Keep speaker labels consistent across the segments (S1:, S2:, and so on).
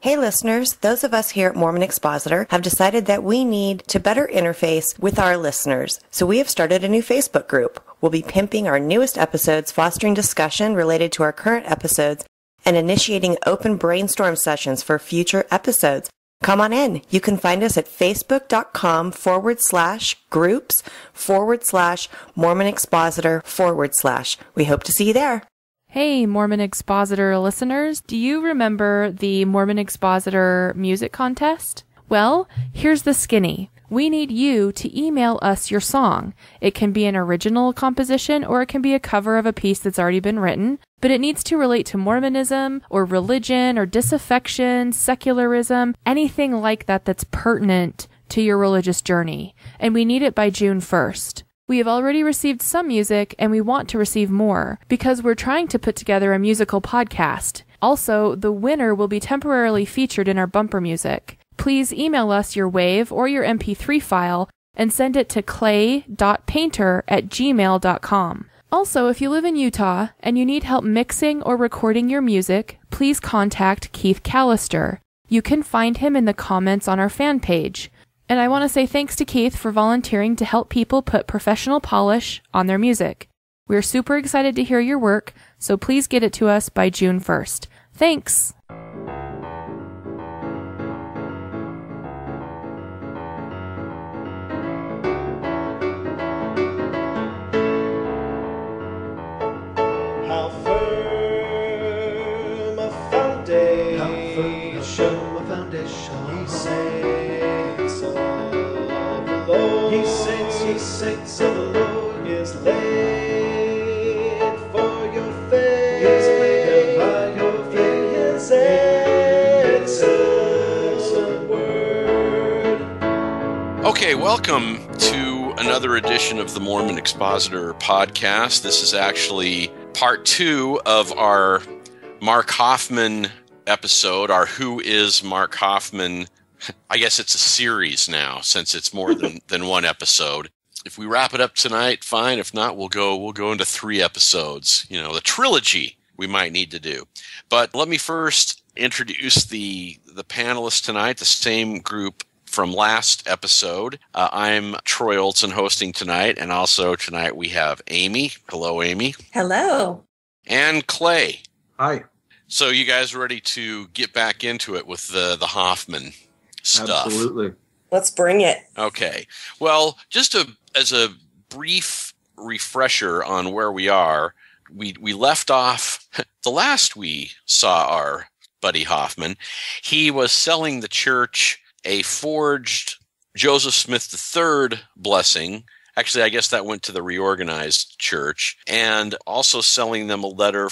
S1: Hey listeners, those of us here at Mormon Expositor have decided that we need to better interface with our listeners, so we have started a new Facebook group. We'll be pimping our newest episodes, fostering discussion related to our current episodes, and initiating open brainstorm sessions for future episodes. Come on in. You can find us at facebook.com/groups/Mormon Expositor/. We hope to see you there.
S2: Hey, Mormon Expositor listeners, do you remember the Mormon Expositor music contest? Well, here's the skinny. We need you to email us your song. It can be an original composition or it can be a cover of a piece that's already been written, but it needs to relate to Mormonism or religion or disaffection, secularism, anything like that that's pertinent to your religious journey. And we need it by June 1st. We have already received some music, and we want to receive more, because we're trying to put together a musical podcast. Also, the winner will be temporarily featured in our bumper music. Please email us your WAV or your MP3 file, and send it to clay.painter@gmail.com. Also, if you live in Utah, and you need help mixing or recording your music, please contact Keith Callister. You can find him in the comments on our fan page. And I want to say thanks to Keith for volunteering to help people put professional polish on their music. We're super excited to hear your work, so please get it to us by June 1st. Thanks!
S3: How firm a foundation, he saints of the Lord. He saints of the Lord is laid for your faith. Is laid by your faith. His excellent word.
S4: Okay, welcome to another edition of the Mormon Expositor podcast. This is actually part 2 of our Mark Hofmann episode, our Who is Mark Hofmann. I guess it's a series now, since it's more than one episode. If we wrap it up tonight, fine. If not, we'll go into 3 episodes. You know, the trilogy we might need to do. But let me first introduce the panelists tonight, the same group from last episode. I'm Troy Olson hosting tonight, and also tonight we have Amy. Hello, Amy.
S1: Hello.
S4: And Clay.
S5: Hi.
S4: So you guys ready to get back into it with the Hofmann stuff?
S5: Absolutely.
S1: Let's bring it.
S4: Okay. Well, just as a brief refresher on where we are, we left off the last we saw our buddy Hofmann. He was selling the church a forged Joseph Smith III blessing. Actually, I guess that went to the reorganized church, and also selling them a letter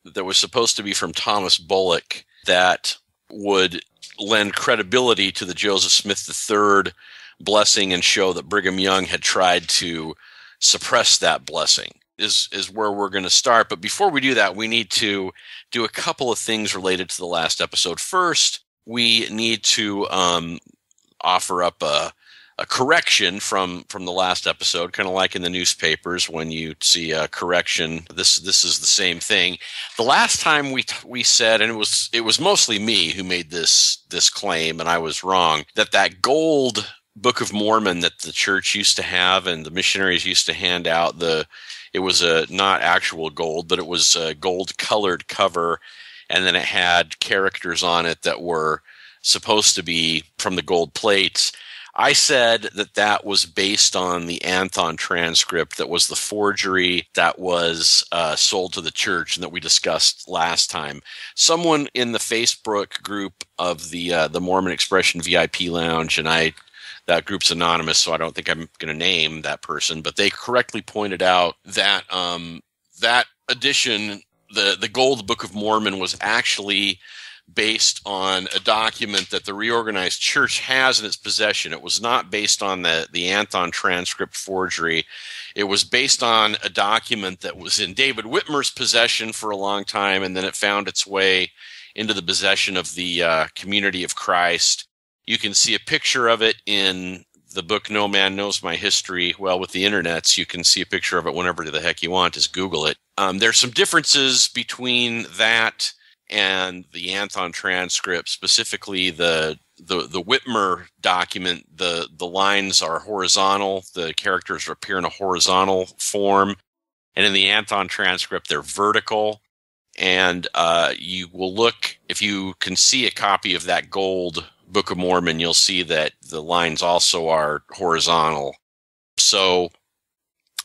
S4: that was supposed to be from Thomas Bullock that would lend credibility to the Joseph Smith III blessing and show that Brigham Young had tried to suppress that blessing is where we're going to start. But before we do that, we need to do a couple of things related to the last episode. First, we need to offer up a correction from the last episode, kind of like in the newspapers when you see a correction. This is the same thing. The last time we said, and it was mostly me who made this claim, and I was wrong, that gold Book of Mormon that the church used to have and the missionaries used to hand out, it was not actual gold, but it was a gold colored cover, and then it had characters on it that were supposed to be from the gold plates. I said that was based on the Anthon transcript that was the forgery that was sold to the church and that we discussed last time. Someone in the Facebook group of the Mormon Expression VIP Lounge, and that group's anonymous, so I don't think I'm going to name that person, but they correctly pointed out that that edition, the Gold Book of Mormon, was actually based on a document that the reorganized church has in its possession. It was not based on the Anthon transcript forgery. It was based on a document that was in David Whitmer's possession for a long time, and then it found its way into the possession of the Community of Christ. You can see a picture of it in the book No Man Knows My History. Well, with the internets, you can see a picture of it whenever the heck you want. Just Google it. There's some differences between that and the Anthon transcript, specifically the Whitmer document, the lines are horizontal. The characters appear in a horizontal form. And in the Anthon transcript, they're vertical. And you will look, if you can see a copy of that gold Book of Mormon, you'll see that the lines also are horizontal. So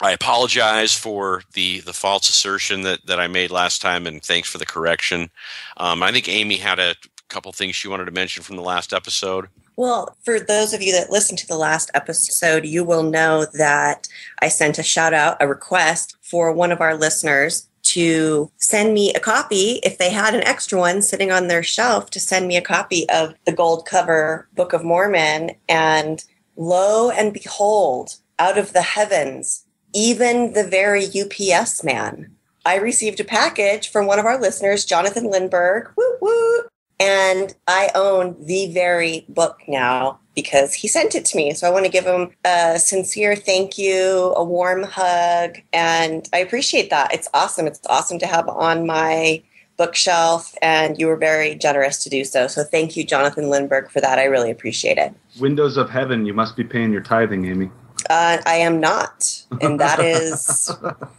S4: I apologize for the false assertion that I made last time, and thanks for the correction. I think Amy had a couple things she wanted to mention from the last episode.
S1: Well, for those of you that listened to the last episode, you will know that I sent a shout out, a request for one of our listeners to send me a copy, if they had an extra one sitting on their shelf, to send me a copy of the gold cover Book of Mormon. And lo and behold, out of the heavens, even the very UPS man, I received a package from one of our listeners, Jonathan Lindbergh, woot woot, and I own the very book now because he sent it to me. So I want to give him a sincere thank you, a warm hug, and I appreciate that. It's awesome. It's awesome to have on my bookshelf, and you were very generous to do so. So thank you, Jonathan Lindbergh, for that. I really appreciate it.
S5: Windows of heaven, you must be paying your tithing, Amy.
S1: I am not, and that is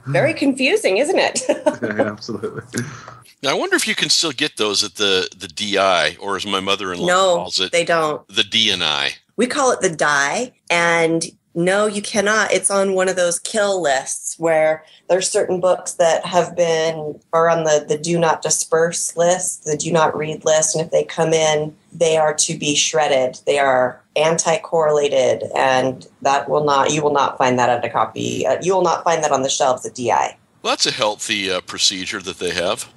S1: very confusing, isn't it?
S5: Yeah, absolutely.
S4: Now, I wonder if you can still get those at the DI, or as my mother-in-law calls it,
S1: they don't.
S4: The D&I.
S1: We call it the die, and no, you cannot. It's on one of those kill lists where there's certain books that are on the do not disperse list, the do not read list, and if they come in, they are to be shredded. They are anti-correlated, and you will not find that at a copy. You will not find that on the shelves at DI.
S4: Well, that's a healthy procedure that they have.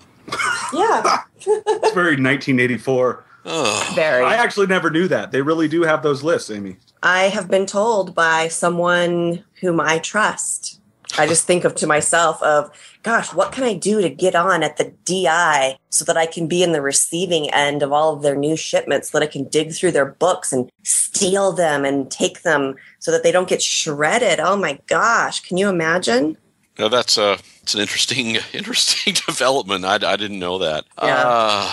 S1: Yeah.
S5: It's very 1984.
S4: Oh.
S1: Very.
S5: I actually never knew that. They really do have those lists, Amy.
S1: I have been told by someone whom I trust. I just think to myself of, gosh, what can I do to get on at the DI so that I can be in the receiving end of all of their new shipments, so that I can dig through their books and steal them and take them so that they don't get shredded. Oh my gosh. Can you imagine?
S4: No, it's an interesting development. I didn't know that.
S1: Yeah.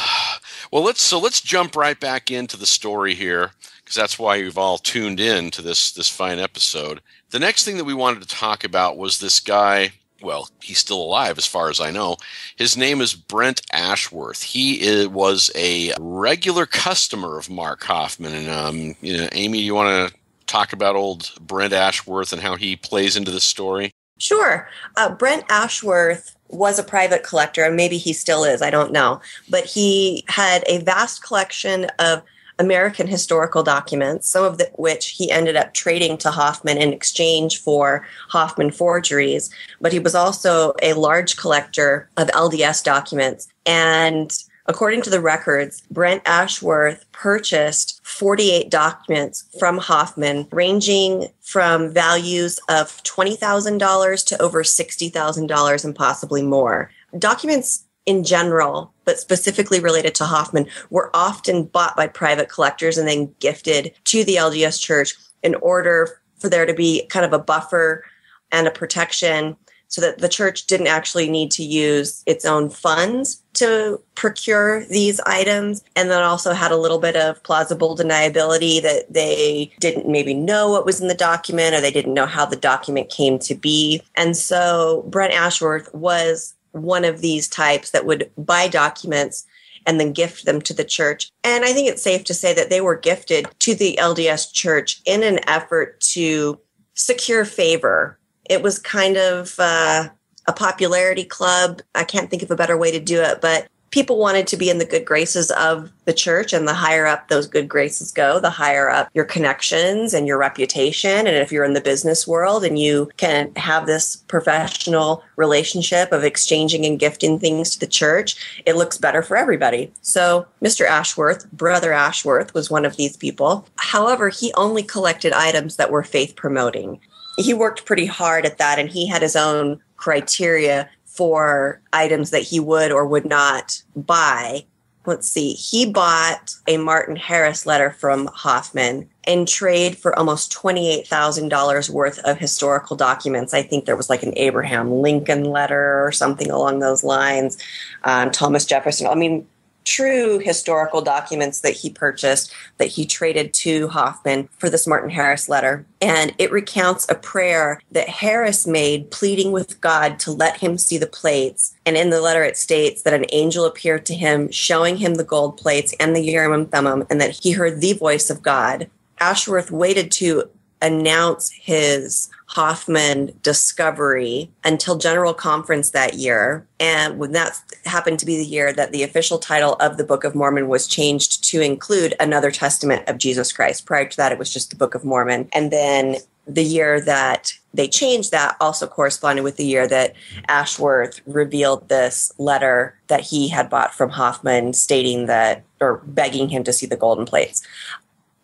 S4: Well, let's jump right back into the story here, because that's why you've all tuned in to this fine episode. The next thing that we wanted to talk about was this guy. Well, he's still alive as far as I know. His name is Brent Ashworth. He was a regular customer of Mark Hofmann. And Amy, you want to talk about old Brent Ashworth and how he plays into this story?
S1: Sure. Brent Ashworth was a private collector, and maybe he still is, I don't know. But he had a vast collection of American historical documents, some of which he ended up trading to Hofmann in exchange for Hofmann forgeries. But he was also a large collector of LDS documents. And according to the records, Brent Ashworth purchased 48 documents from Hofmann, ranging from values of $20,000 to over $60,000 and possibly more. Documents in general, but specifically related to Hofmann, were often bought by private collectors and then gifted to the LDS Church in order for there to be kind of a buffer and a protection so that the church didn't actually need to use its own funds to procure these items, and then also had a little bit of plausible deniability that they didn't maybe know what was in the document, or they didn't know how the document came to be. And so Brent Ashworth was one of these types that would buy documents and then gift them to the church. And I think it's safe to say that they were gifted to the LDS Church in an effort to secure favor. It was kind of a popularity club. I can't think of a better way to do it, but people wanted to be in the good graces of the church, and the higher up those good graces go, the higher up your connections and your reputation. And if you're in the business world and you can have this professional relationship of exchanging and gifting things to the church, it looks better for everybody. So Mr. Ashworth, Brother Ashworth, was one of these people. However, he only collected items that were faith promoting. He worked pretty hard at that, and he had his own criteria for items that he would or would not buy. Let's see. He bought a Martin Harris letter from Hofmann in trade for almost $28,000 worth of historical documents. I think there was like an Abraham Lincoln letter or something along those lines. Thomas Jefferson. I mean, true historical documents that he purchased, that he traded to Hofmann for this Martin Harris letter. And it recounts a prayer that Harris made pleading with God to let him see the plates. And in the letter it states that an angel appeared to him, showing him the gold plates and the Urim and Thummim, and that he heard the voice of God. Ashworth waited to announce his Hofmann discovery until General Conference that year. And when that happened to be the year that the official title of the Book of Mormon was changed to include Another Testament of Jesus Christ. Prior to that, it was just the Book of Mormon. And then the year that they changed that also corresponded with the year that Ashworth revealed this letter that he had bought from Hofmann stating that, or begging him to see the golden plates.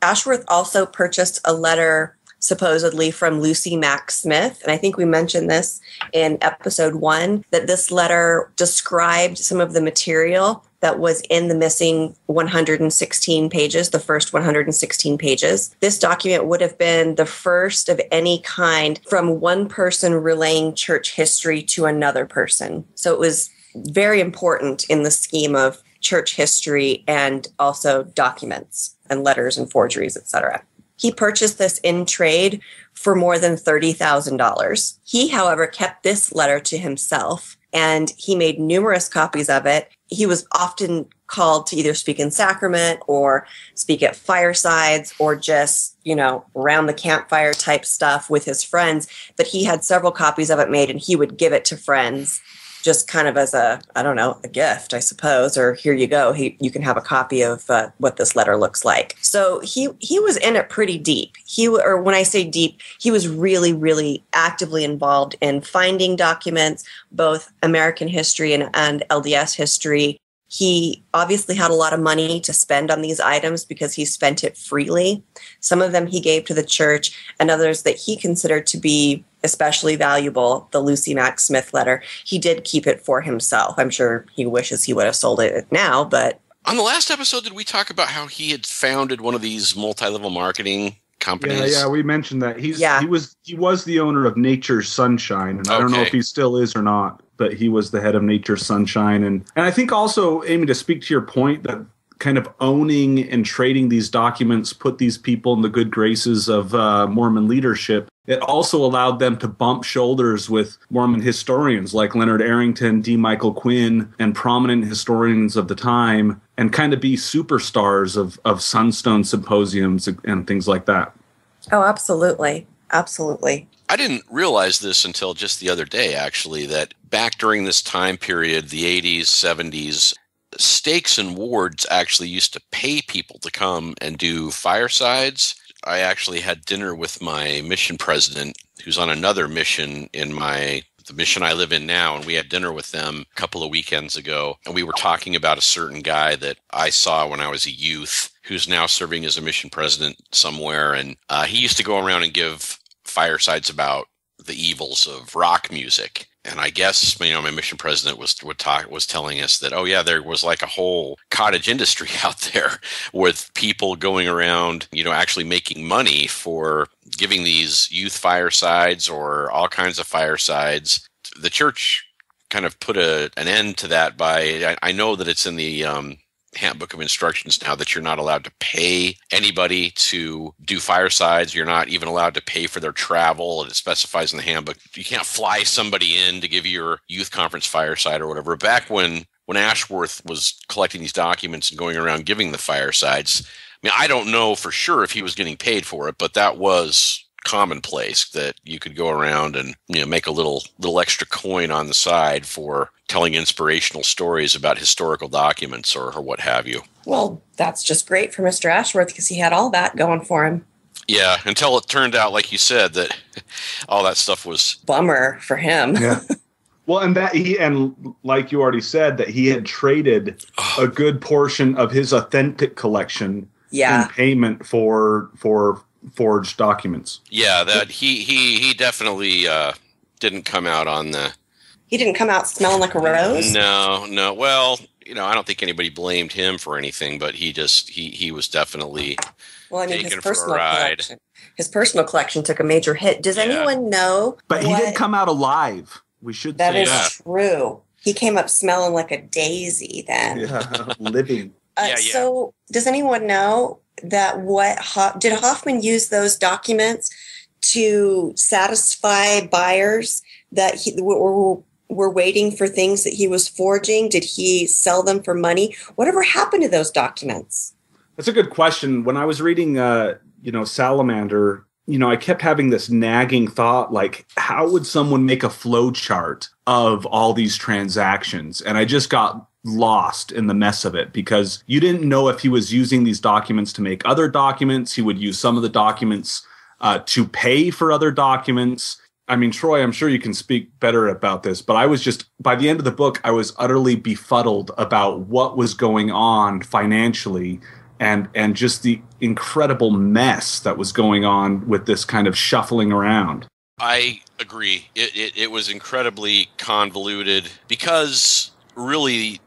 S1: Ashworth also purchased a letter supposedly from Lucy Mack Smith. And I think we mentioned this in episode 1, that this letter described some of the material that was in the missing 116 pages, the first 116 pages. This document would have been the first of any kind from one person relaying church history to another person. So it was very important in the scheme of church history and also documents and letters and forgeries, etc. He purchased this in trade for more than $30,000. He, however, kept this letter to himself, and he made numerous copies of it. He was often called to either speak in sacrament or speak at firesides or just, around the campfire type stuff with his friends. But he had several copies of it made, and he would give it to friends just kind of as a gift, I suppose, or here you go. You can have a copy of what this letter looks like. So he was in it pretty deep. Or when I say deep, he was really, really actively involved in finding documents, both American history and LDS history. He obviously had a lot of money to spend on these items because he spent it freely. Some of them he gave to the church, and others that he considered to be especially valuable, the Lucy Mack Smith letter, he did keep it for himself. I'm sure he wishes he would have sold it now, but...
S4: On the last episode, did we talk about how he had founded one of these multi-level marketing companies?
S5: Yeah, we mentioned that. He was the owner of Nature's Sunshine, and I don't know if he still is or not, but he was the head of Nature's Sunshine. And I think also, Amy, to speak to your point, that kind of owning and trading these documents put these people in the good graces of Mormon leadership. It also allowed them to bump shoulders with Mormon historians like Leonard Arrington, D. Michael Quinn, and prominent historians of the time, and kind of be superstars of Sunstone symposiums and things like that.
S1: Oh, absolutely. Absolutely.
S4: I didn't realize this until just the other day, actually, that back during this time period, the 80s, 70s, Stakes and Wards actually used to pay people to come and do firesides. I actually had dinner with my mission president, who's on another mission in the mission I live in now, and we had dinner with them a couple of weekends ago, and we were talking about a certain guy that I saw when I was a youth, who's now serving as a mission president somewhere, and he used to go around and give firesides about the evils of rock music. And I guess, my mission president was telling us that, there was like a whole cottage industry out there with people going around, actually making money for giving these youth firesides or all kinds of firesides. The church kind of put an end to that by, I know that it's in the handbook of instructions now that you're not allowed to pay anybody to do firesides. You're not even allowed to pay for their travel. And it specifies in the handbook you can't fly somebody in to give you your youth conference fireside or whatever. Back when Ashworth was collecting these documents and going around giving the firesides, I don't know for sure if he was getting paid for it, but that was commonplace, that you could go around and make a little extra coin on the side for telling inspirational stories about historical documents or what have you.
S1: Well, that's just great for Mr. Ashworth because he had all that going for him.
S4: Yeah, until it turned out, like you said, that all that stuff was
S1: bummer for him.
S5: Yeah. Well, and like you already said, that he had traded a good portion of his authentic collection in payment for forged documents.
S4: Yeah, that he definitely didn't come out on the...
S1: He didn't come out smelling like a rose?
S4: No. Well, I don't think anybody blamed him for anything, but he was definitely taken for a ride.
S1: His personal collection took a major hit. Does anyone know?
S5: But he did come out alive. We should say
S1: that is true. He came up smelling like a daisy then.
S5: Yeah, living.
S1: So does anyone know that did Hofmann use those documents to satisfy buyers that were waiting for things that he was forging? Did he sell them for money? Whatever happened to those documents?
S5: That's a good question. When I was reading, Salamander, I kept having this nagging thought, like, how would someone make a flow chart of all these transactions? And I just got lost in the mess of it because you didn't know if he was using these documents to make other documents. He would use some of the documents to pay for other documents. I mean, Troy, I'm sure you can speak better about this, but I was just, by the end of the book, I was utterly befuddled about what was going on financially and just the incredible mess that was going on with this kind of shuffling around.
S4: I agree. It was incredibly convoluted because really,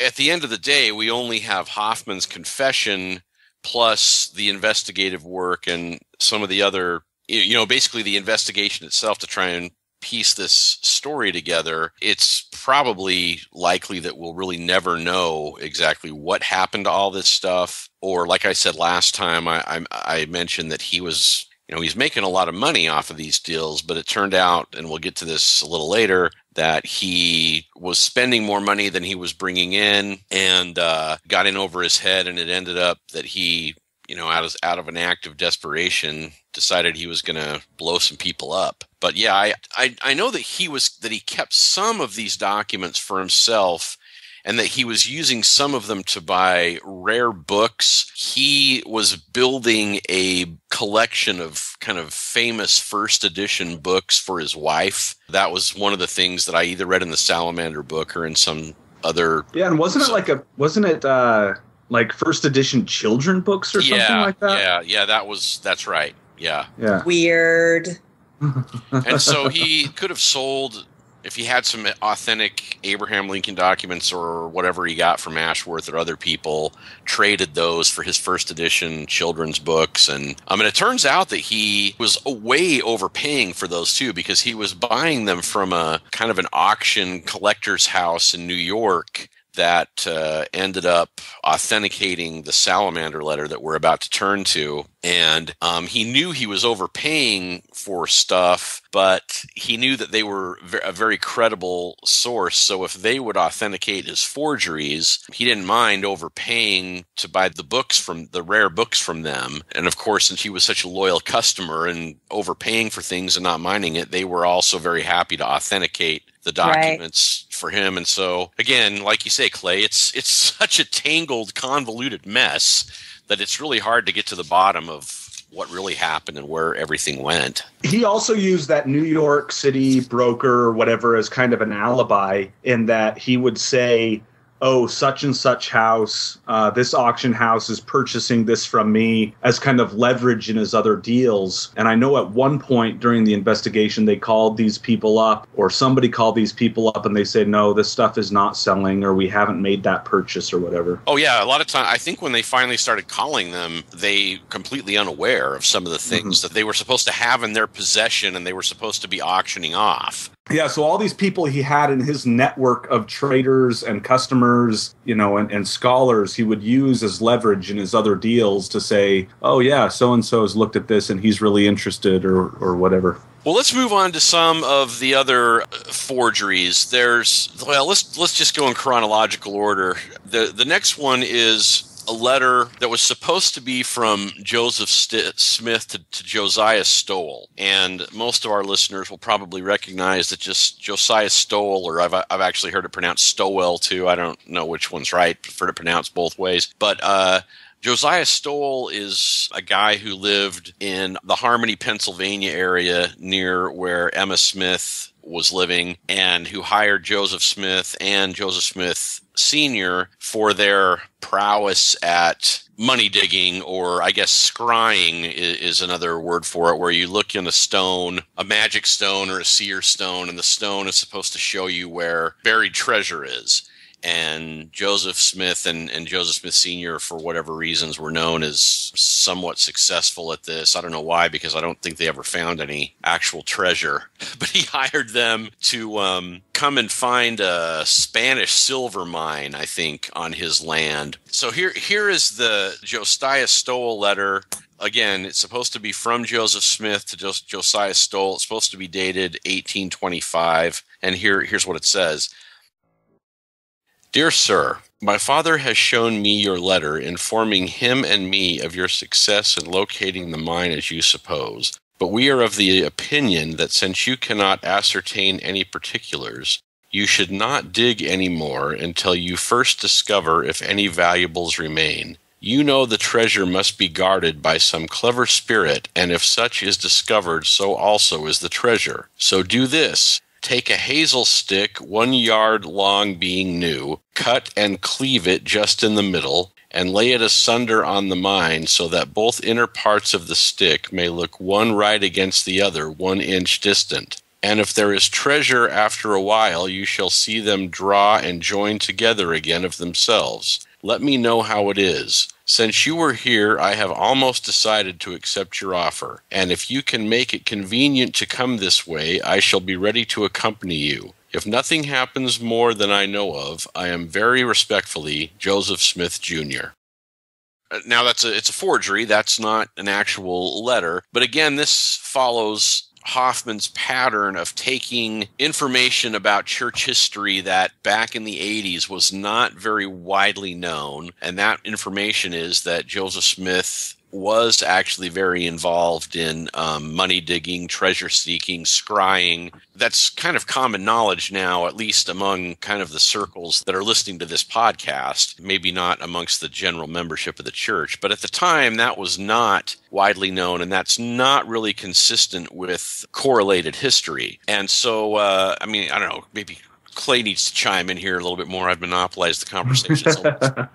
S4: at the end of the day, we only have Hofmann's confession plus the investigative work and some of the other, basically the investigation itself to try and piece this story together. It's probably likely that we'll really never know exactly what happened to all this stuff. Or like I said last time, I mentioned that he was, he's making a lot of money off of these deals, but it turned out, and we'll get to this a little later, that he was spending more money than he was bringing in and got in over his head. And it ended up that he, out of an act of desperation, decided he was going to blow some people up. But yeah, I know that he kept some of these documents for himself and that he was using some of them to buy rare books. He was building a collection of kind of famous first edition books for his wife. That was one of the things that I either read in the Salamander book or in some other.
S5: Yeah, and wasn't it like first edition children books or something like that?
S4: Yeah, that's right. Yeah.
S1: Weird.
S4: And so he could have sold, if he had some authentic Abraham Lincoln documents or whatever he got from Ashworth or other people, traded those for his first edition children's books. And it turns out that he was way overpaying for those too, because he was buying them from a kind of an auction collector's house in New York that ended up authenticating the Salamander Letter that we're about to turn to. And he knew he was overpaying for stuff, but he knew that they were a very credible source. So if they would authenticate his forgeries, he didn't mind overpaying to buy the rare books from them. And of course, since he was such a loyal customer and overpaying for things and not minding it, they were also very happy to authenticate the documents for him. And so, again, like you say, Clay, it's such a tangled, convoluted mess that it's really hard to get to the bottom of what really happened and where everything went.
S5: He also used that New York City broker or whatever as kind of an alibi, in that he would say, oh, such and such house, this auction house is purchasing this from me, as kind of leverage in his other deals. And I know at one point during the investigation, they called these people up, or somebody called these people up, and they said, no, this stuff is not selling, or we haven't made that purchase or whatever.
S4: Oh, yeah. A lot of time, I think when they finally started calling them, they completely unaware of some of the things that they were supposed to have in their possession and they were supposed to be auctioning off.
S5: Yeah, so all these people he had in his network of traders and customers, and scholars, he would use as leverage in his other deals to say, oh yeah, so-and-so has looked at this and he's really interested or whatever.
S4: Well, let's move on to some of the other forgeries. Let's just go in chronological order. The next one is a letter that was supposed to be from Joseph Smith to Josiah Stowell. And most of our listeners will probably recognize that just Josiah Stowell, or I've actually heard it pronounced Stowell too. I don't know which one's right. I've heard it pronounced both ways. But Josiah Stowell is a guy who lived in the Harmony, Pennsylvania area near where Emma Smith was living, and who hired Joseph Smith and Joseph Smith Sr. for their prowess at money digging, or I guess scrying is another word for it, where you look in a stone, a magic stone or a seer stone, and the stone is supposed to show you where buried treasure is. and Joseph Smith and Joseph Smith Sr., for whatever reasons, were known as somewhat successful at this. I don't know why, because I don't think they ever found any actual treasure. But he hired them to come and find a Spanish silver mine, I think, on his land. So here is the Josiah Stowell letter. Again, it's supposed to be from Joseph Smith to Josiah Stowell. It's supposed to be dated 1825. And here's what it says. Dear Sir, my father has shown me your letter informing him and me of your success in locating the mine as you suppose. But we are of the opinion that since you cannot ascertain any particulars, you should not dig any more until you first discover if any valuables remain. You know the treasure must be guarded by some clever spirit, and if such is discovered, so also is the treasure. So do this. Take a hazel stick 1 yard long being new, cut and cleave it just in the middle, and lay it asunder on the mine so that both inner parts of the stick may look one right against the other 1 inch distant. And if there is treasure after a while, you shall see them draw and join together again of themselves. Let me know how it is. Since you were here, I have almost decided to accept your offer, and if you can make it convenient to come this way, I shall be ready to accompany you. If nothing happens more than I know of, I am very respectfully, Joseph Smith, Jr. Now, it's a forgery. That's not an actual letter. But again, this follows Hofmann's pattern of taking information about church history that back in the 80s was not very widely known. And that information is that Joseph Smith was actually very involved in money digging, treasure seeking, scrying. That's kind of common knowledge now, at least among kind of the circles that are listening to this podcast, maybe not amongst the general membership of the church. But at the time, that was not widely known, and that's not really consistent with correlated history. And so, I don't know, maybe Clay needs to chime in here a little bit more. I've monopolized the conversation. So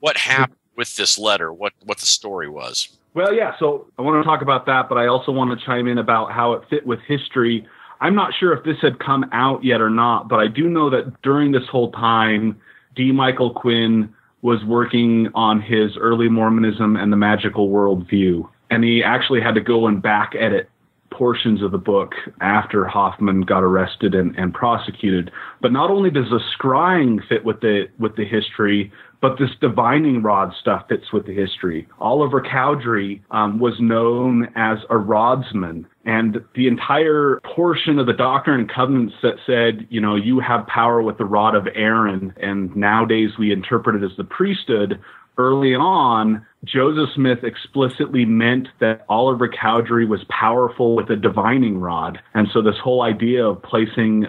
S4: what happened with this letter, what the story was?
S5: Well, yeah, so I want to talk about that, but I also want to chime in about how it fit with history. I'm not sure if this had come out yet or not, but I do know that during this whole time, D. Michael Quinn was working on his early Mormonism and the magical worldview, and he actually had to go and back edit portions of the book after Hofmann got arrested and prosecuted. But not only does the scrying fit with the history, but this divining rod stuff fits with the history. Oliver Cowdery was known as a rodsman, and the entire portion of the Doctrine and Covenants that said, you have power with the rod of Aaron, and nowadays we interpret it as the priesthood. Early on, Joseph Smith explicitly meant that Oliver Cowdery was powerful with a divining rod. And so this whole idea of placing,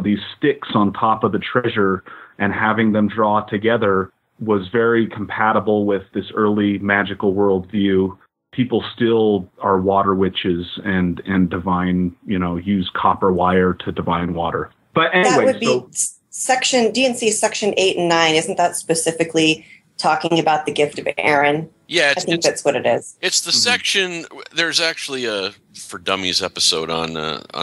S5: these sticks on top of the treasure and having them draw together was very compatible with this early magical worldview. People still are water witches and divine, use copper wire to divine water. But anyway,
S1: that would be section D&C section 8 and 9. Isn't that specifically talking about the gift of Aaron?
S4: Yeah,
S1: I think that's what it is.
S4: It's the section. There's actually a For Dummies episode on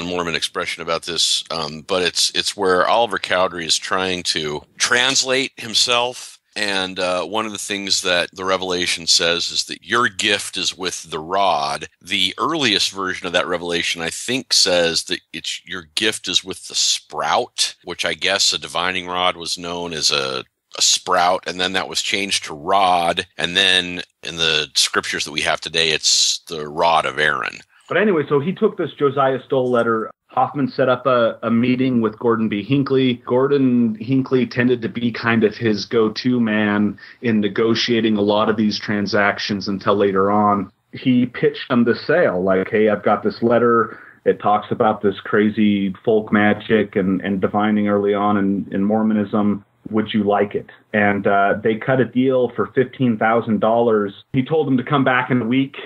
S4: Mormon Expression about this, but it's where Oliver Cowdery is trying to translate himself. And one of the things that the Revelation says is that your gift is with the rod. The earliest version of that Revelation, I think, says that your gift is with the sprout, which I guess a divining rod was known as a sprout, and then that was changed to rod, and then in the scriptures that we have today, it's the rod of Aaron.
S5: But anyway, so he took this Josiah Stowell letter. Hofmann set up a meeting with Gordon B. Hinckley. Gordon Hinckley tended to be kind of his go-to man in negotiating a lot of these transactions until later on. He pitched him the sale, like, hey, I've got this letter. It talks about this crazy folk magic and divining early on in Mormonism. Would you like it? And they cut a deal for $15,000. He told him to come back in a week,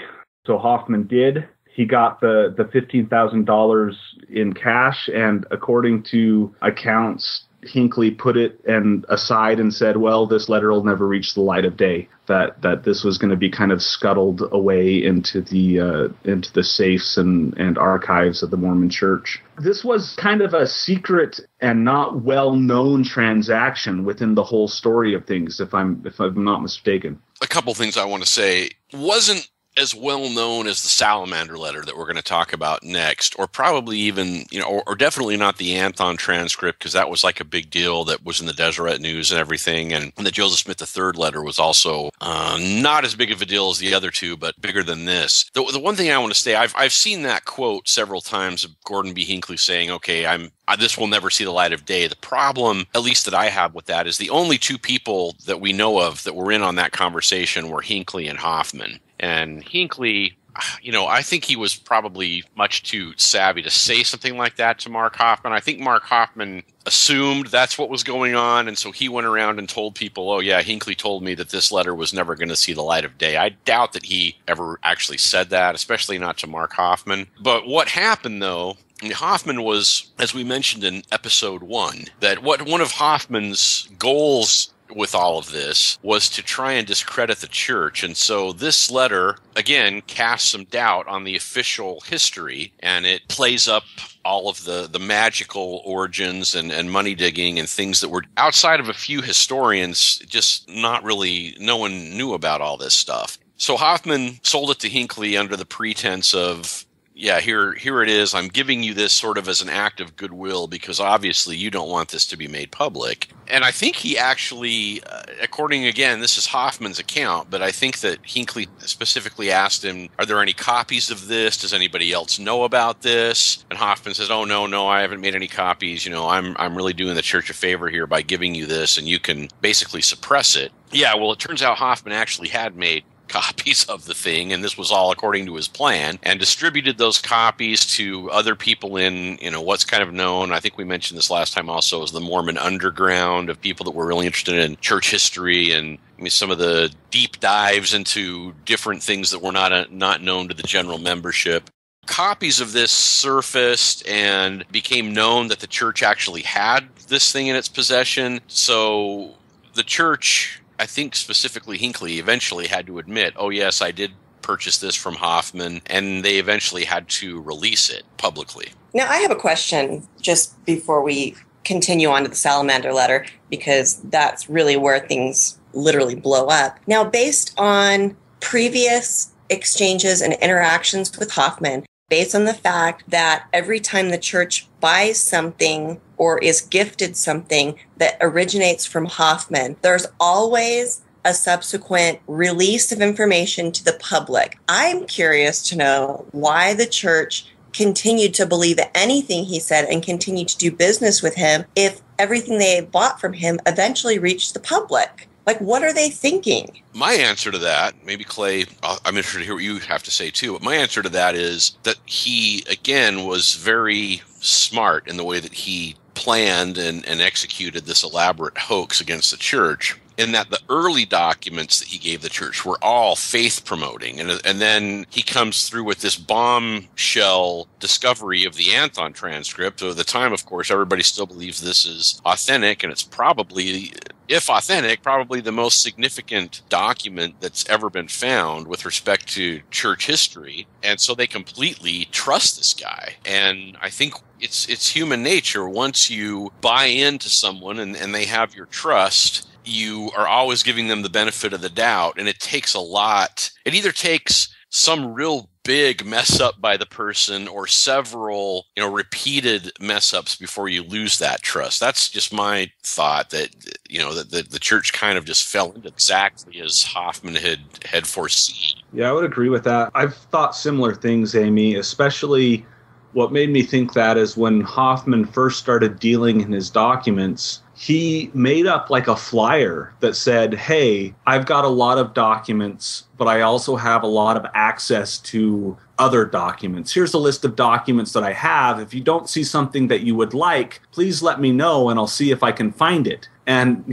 S5: so Hofmann did. He got the $15,000 in cash, and according to accounts, Hinckley put it aside and said, well, this letter will never reach the light of day, that this was going to be kind of scuttled away into the safes and archives of the Mormon Church. This was kind of a secret and not well-known transaction within the whole story of things, if I'm not mistaken.
S4: A couple things I want to say. Wasn't as well known as the Salamander Letter that we're going to talk about next, or probably even, or definitely not the Anthon transcript, because that was like a big deal that was in the Deseret News and everything. And the Joseph Smith III letter was also not as big of a deal as the other two, but bigger than this. The one thing I want to say, I've seen that quote several times of Gordon B. Hinckley saying, okay, this will never see the light of day. The problem, at least that I have with that, is the only two people that we know of that were in on that conversation were Hinckley and Hofmann. And Hinckley, I think he was probably much too savvy to say something like that to Mark Hofmann. I think Mark Hofmann assumed that's what was going on, and so he went around and told people, oh yeah, Hinckley told me that this letter was never going to see the light of day. I doubt that he ever actually said that, especially not to Mark Hofmann. But what happened, though, Hofmann was, as we mentioned in episode 1, that one of Hoffmann's goals with all of this was to try and discredit the church. And so this letter, again, casts some doubt on the official history, and it plays up all of the magical origins and money digging and things that were outside of a few historians, just not really, no one knew about all this stuff. So Hofmann sold it to Hinckley under the pretense of, yeah, here it is. I'm giving you this sort of as an act of goodwill because obviously you don't want this to be made public. And I think he actually, according, again, this is Hofmann's account, but I think that Hinckley specifically asked him, are there any copies of this? Does anybody else know about this? And Hofmann says, oh, no, I haven't made any copies. I'm really doing the church a favor here by giving you this, and you can basically suppress it. Yeah, well, it turns out Hofmann actually had made copies of the thing, and this was all according to his plan, and distributed those copies to other people in, what's kind of known, I think we mentioned this last time also, as the Mormon underground, of people that were really interested in church history and some of the deep dives into different things that were not known to the general membership. Copies of this surfaced and became known that the church actually had this thing in its possession. So the church, I think specifically Hinckley, eventually had to admit, oh yes, I did purchase this from Hofmann, and they eventually had to release it publicly.
S1: Now, I have a question just before we continue on to the Salamander Letter, because that's really where things literally blow up. Now, based on previous exchanges and interactions with Hofmann, based on the fact that every time the church buys something or is gifted something that originates from Hofmann, there's always a subsequent release of information to the public. I'm curious to know why the church continued to believe anything he said and continued to do business with him if everything they bought from him eventually reached the public. Like, what are they thinking?
S4: My answer to that, maybe Clay, I'm interested to hear what you have to say too, but my answer to that is that he, again, was very smart in the way that he planned and executed this elaborate hoax against the church, in that the early documents that he gave the church were all faith-promoting. And then he comes through with this bombshell discovery of the Anthon transcript. So at the time, of course, everybody still believes this is authentic, and it's probably, if authentic, probably the most significant document that's ever been found with respect to church history. And so they completely trust this guy. And I think it's human nature. Once you buy into someone and they have your trust, you are always giving them the benefit of the doubt. And it takes a lot. It either takes some real big mess up by the person or several, repeated mess ups before you lose that trust. That's just my thought, that, that the church kind of just fell into exactly as Hofmann had foreseen.
S5: Yeah, I would agree with that. I've thought similar things, Amy, especially what made me think that is when Hofmann first started dealing in his documents, he made up like a flyer that said, hey, I've got a lot of documents, but I also have a lot of access to other documents. Here's a list of documents that I have. If you don't see something that you would like, please let me know and I'll see if I can find it. And,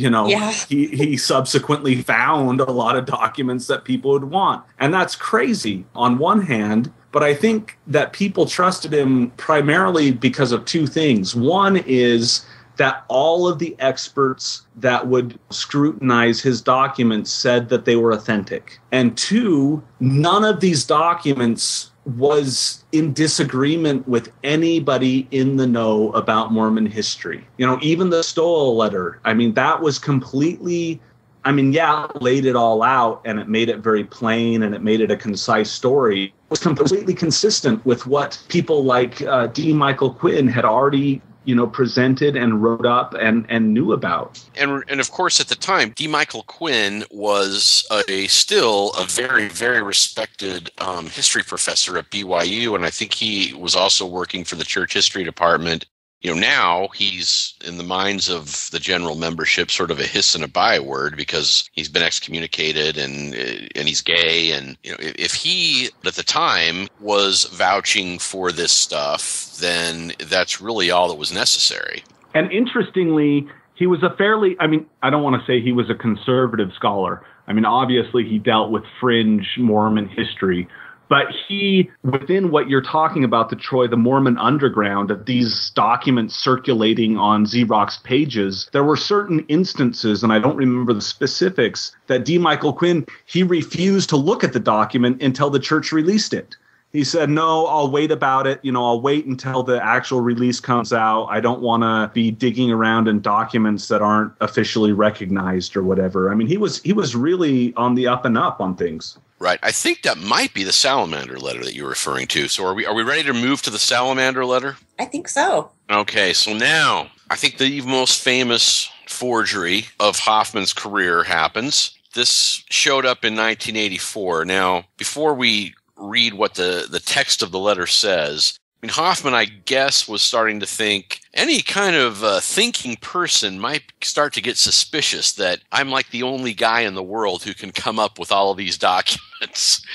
S5: he subsequently found a lot of documents that people would want. And that's crazy on one hand. But I think that people trusted him primarily because of two things. One is that all of the experts that would scrutinize his documents said that they were authentic. And two, none of these documents was in disagreement with anybody in the know about Mormon history. Even the Stowell letter, that was completely, laid it all out and it made it very plain and it made it a concise story. It was completely consistent with what people like D. Michael Quinn had already presented and wrote up and knew about.
S4: And of course, at the time, D. Michael Quinn was still a very, very respected history professor at BYU, and I think he was also working for the church history department. Now he's in the minds of the general membership sort of a hiss and a byword because he's been excommunicated and he's gay. And if he at the time was vouching for this stuff, then that's really all that was necessary.
S5: And interestingly, he was a fairly, I don't want to say he was a conservative scholar. Obviously he dealt with fringe Mormon history. But he, within what you're talking about, the Mormon underground, of these documents circulating on Xerox pages, there were certain instances, and I don't remember the specifics, that D. Michael Quinn, he refused to look at the document until the church released it. He said, no, I'll wait about it. I'll wait until the actual release comes out. I don't want to be digging around in documents that aren't officially recognized or whatever. He was really on the up and up on things.
S4: Right. I think that might be the Salamander Letter that you're referring to. So are we ready to move to the Salamander Letter?
S1: I think so.
S4: Okay, so now I think the most famous forgery of Hofmann's career happens. This showed up in 1984. Now, before we read what the text of the letter says, Hofmann, I guess, was starting to think any kind of thinking person might start to get suspicious that I'm like the only guy in the world who can come up with all of these documents.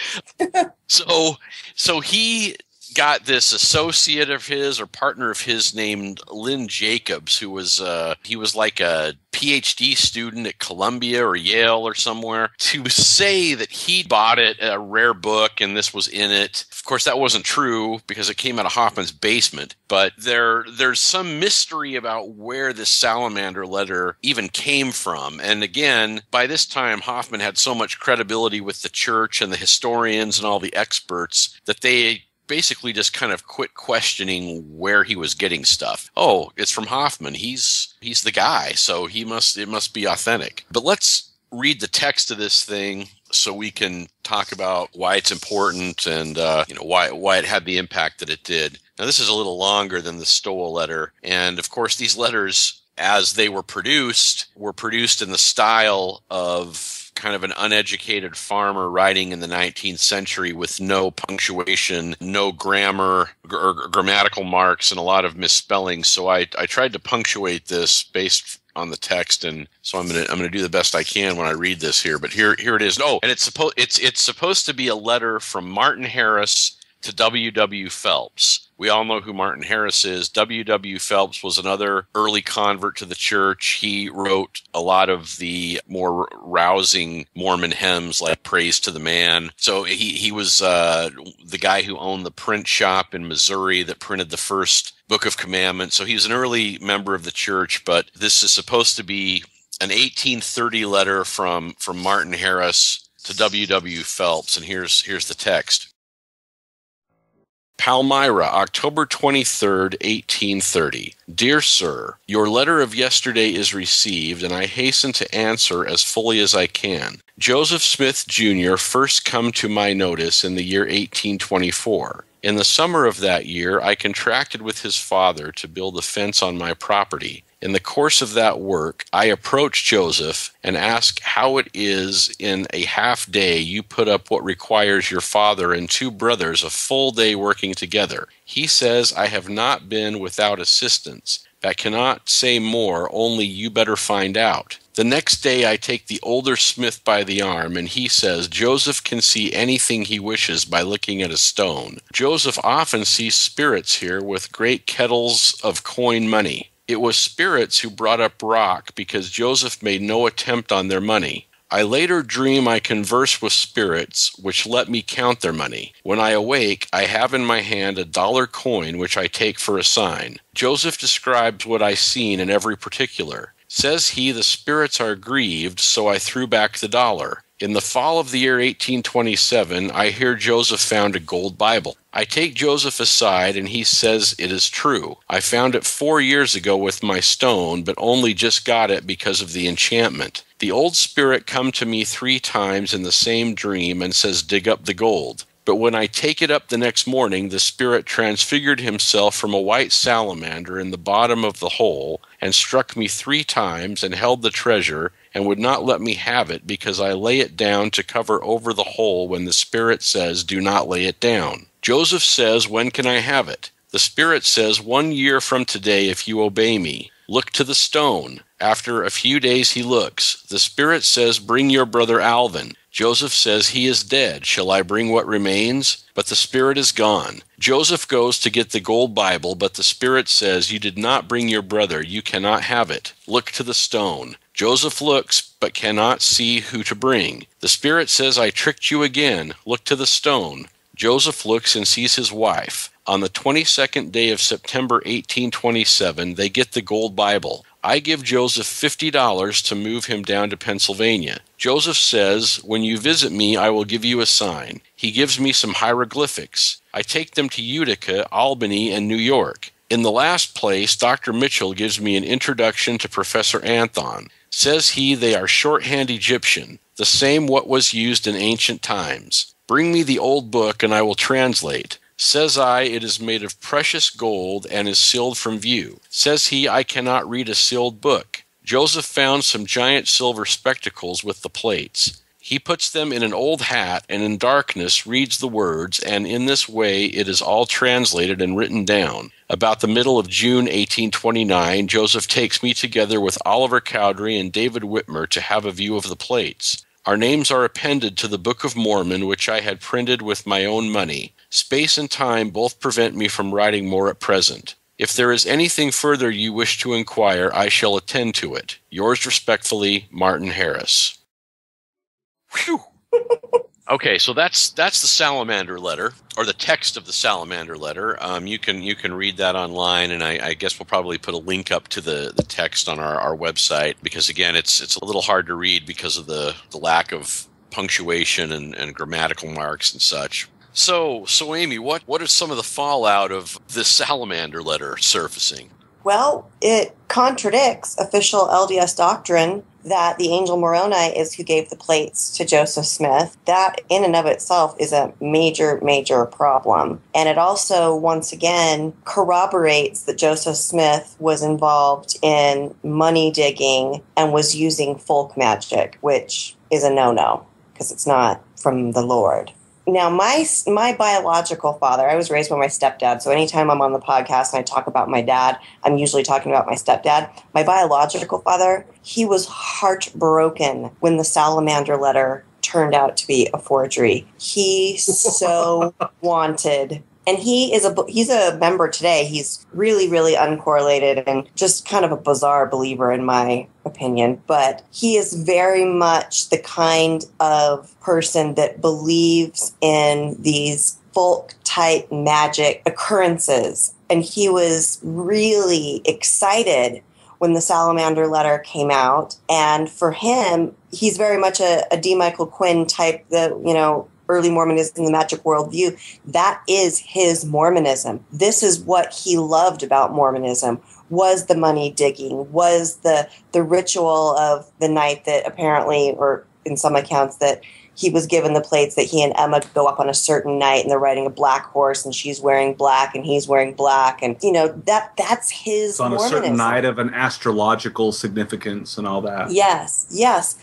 S4: So he got this associate of his or partner of his named Lynn Jacobs, who was he was like a PhD student at Columbia or Yale or somewhere, to say that he bought it, a rare book, and this was in it. Of course, that wasn't true because it came out of Hofmann's basement. But there's some mystery about where this Salamander Letter even came from. And again, by this time, Hofmann had so much credibility with the church and the historians and all the experts that they basically just kind of quit questioning where he was getting stuff. Oh, it's from Hofmann. He's the guy, so it must be authentic. But let's read the text of this thing so we can talk about why it's important and why it had the impact that it did. Now, this is a little longer than the Stowell letter, and of course, these letters, as they were produced in the style of kind of an uneducated farmer writing in the 19th century with no punctuation, no grammar or grammatical marks, and a lot of misspelling. So I tried to punctuate this based on the text, and so I'm gonna do the best I can when I read this here. But here it is. Oh, and it's supposed to be a letter from Martin Harris to W.W. Phelps. We all know who Martin Harris is. W.W. Phelps was another early convert to the church. He wrote a lot of the more rousing Mormon hymns like Praise to the Man. So he was the guy who owned the print shop in Missouri that printed the first Book of Commandments. So he was an early member of the church, but this is supposed to be an 1830 letter from Martin Harris to W.W. Phelps. And here's the text. Palmyra, October 23rd, 1830. Dear Sir, your letter of yesterday is received, and I hasten to answer as fully as I can. Joseph Smith, Jr. first come to my notice in the year 1824. In the summer of that year, I contracted with his father to build a fence on my property. In the course of that work, I approached Joseph and asked how it is in a half day you put up what requires your father and two brothers a full day working together. He says, I have not been without assistance, but cannot say more, only you better find out. The next day I take the older Smith by the arm, and he says Joseph can see anything he wishes by looking at a stone. Joseph often sees spirits here with great kettles of coin money. It was spirits who brought up rock because Joseph made no attempt on their money. I later dream I converse with spirits, which let me count their money. When I awake, I have in my hand a dollar coin, which I take for a sign. Joseph describes what I seen in every particular. Says he, the spirits are grieved, so I threw back the dollar. In the fall of the year 1827, I hear Joseph found a gold Bible. I take Joseph aside, and he says it is true. I found it 4 years ago with my stone, but only just got it because of the enchantment. The old spirit come to me 3 times in the same dream and says, dig up the gold. But when I take it up the next morning, the spirit transfigured himself from a white salamander in the bottom of the hole and struck me 3 times and held the treasure and would not let me have it because I lay it down to cover over the hole when the spirit says, do not lay it down. Joseph says, when can I have it? The spirit says, 1 year from today if you obey me. Look to the stone. After a few days he looks. The spirit says, bring your brother Alvin. Joseph says, he is dead. Shall I bring what remains? But the spirit is gone. Joseph goes to get the gold Bible, but the spirit says, you did not bring your brother. You cannot have it. Look to the stone. Joseph looks, but cannot see who to bring. The spirit says, I tricked you again. Look to the stone. Joseph looks and sees his wife. On the 22nd day of September 1827, they get the gold Bible. I give Joseph $50 to move him down to Pennsylvania. Joseph says, when you visit me, I will give you a sign. He gives me some hieroglyphics. I take them to Utica, Albany, and New York. In the last place, Dr. Mitchell gives me an introduction to Professor Anthon. Says he, they are shorthand Egyptian, the same what was used in ancient times. Bring me the old book, and I will translate. Says I, it is made of precious gold and is sealed from view. Says he, I cannot read a sealed book. Joseph found some giant silver spectacles with the plates. He puts them in an old hat and in darkness reads the words, and in this way it is all translated and written down. About the middle of June 1829, Joseph takes me together with Oliver Cowdery and David Whitmer to have a view of the plates. Our names are appended to the Book of Mormon, which I had printed with my own money. Space and time both prevent me from writing more at present. If there is anything further you wish to inquire, I shall attend to it. Yours respectfully, Martin Harris. Whew. Okay, so that's the Salamander Letter, or the text of the Salamander Letter. You can read that online, and I guess we'll probably put a link up to the text on our website, because again, it's a little hard to read because of the lack of punctuation and grammatical marks and such. So Amy, what is some of the fallout of this Salamander Letter surfacing?
S1: Well, it contradicts official LDS doctrine that the angel Moroni is who gave the plates to Joseph Smith. That in and of itself is a major, major problem. And it also, once again, corroborates that Joseph Smith was involved in money digging and was using folk magic, which is a no-no because it's not from the Lord. Now, my biological father, I was raised by my stepdad, so anytime I'm on the podcast and I talk about my dad, I'm usually talking about my stepdad. My biological father, he was heartbroken when the Salamander Letter turned out to be a forgery. He so wanted, and he's a member today. He's really, really uncorrelated and just kind of a bizarre believer in my opinion, but he is very much the kind of person that believes in these folk type magic occurrences. And he was really excited when the Salamander Letter came out. And for him, he's very much a D. Michael Quinn type, early Mormonism, the magic worldview. That is his Mormonism. This is what he loved about Mormonism, was the money digging, was the ritual of the night that apparently, or in some accounts, that he was given the plates that he and Emma go up on a certain night and they're riding a black horse and she's wearing black and he's wearing black. And, that's his
S5: it's on
S1: Mormonism.
S5: A certain night of an astrological significance and all that.
S1: Yes.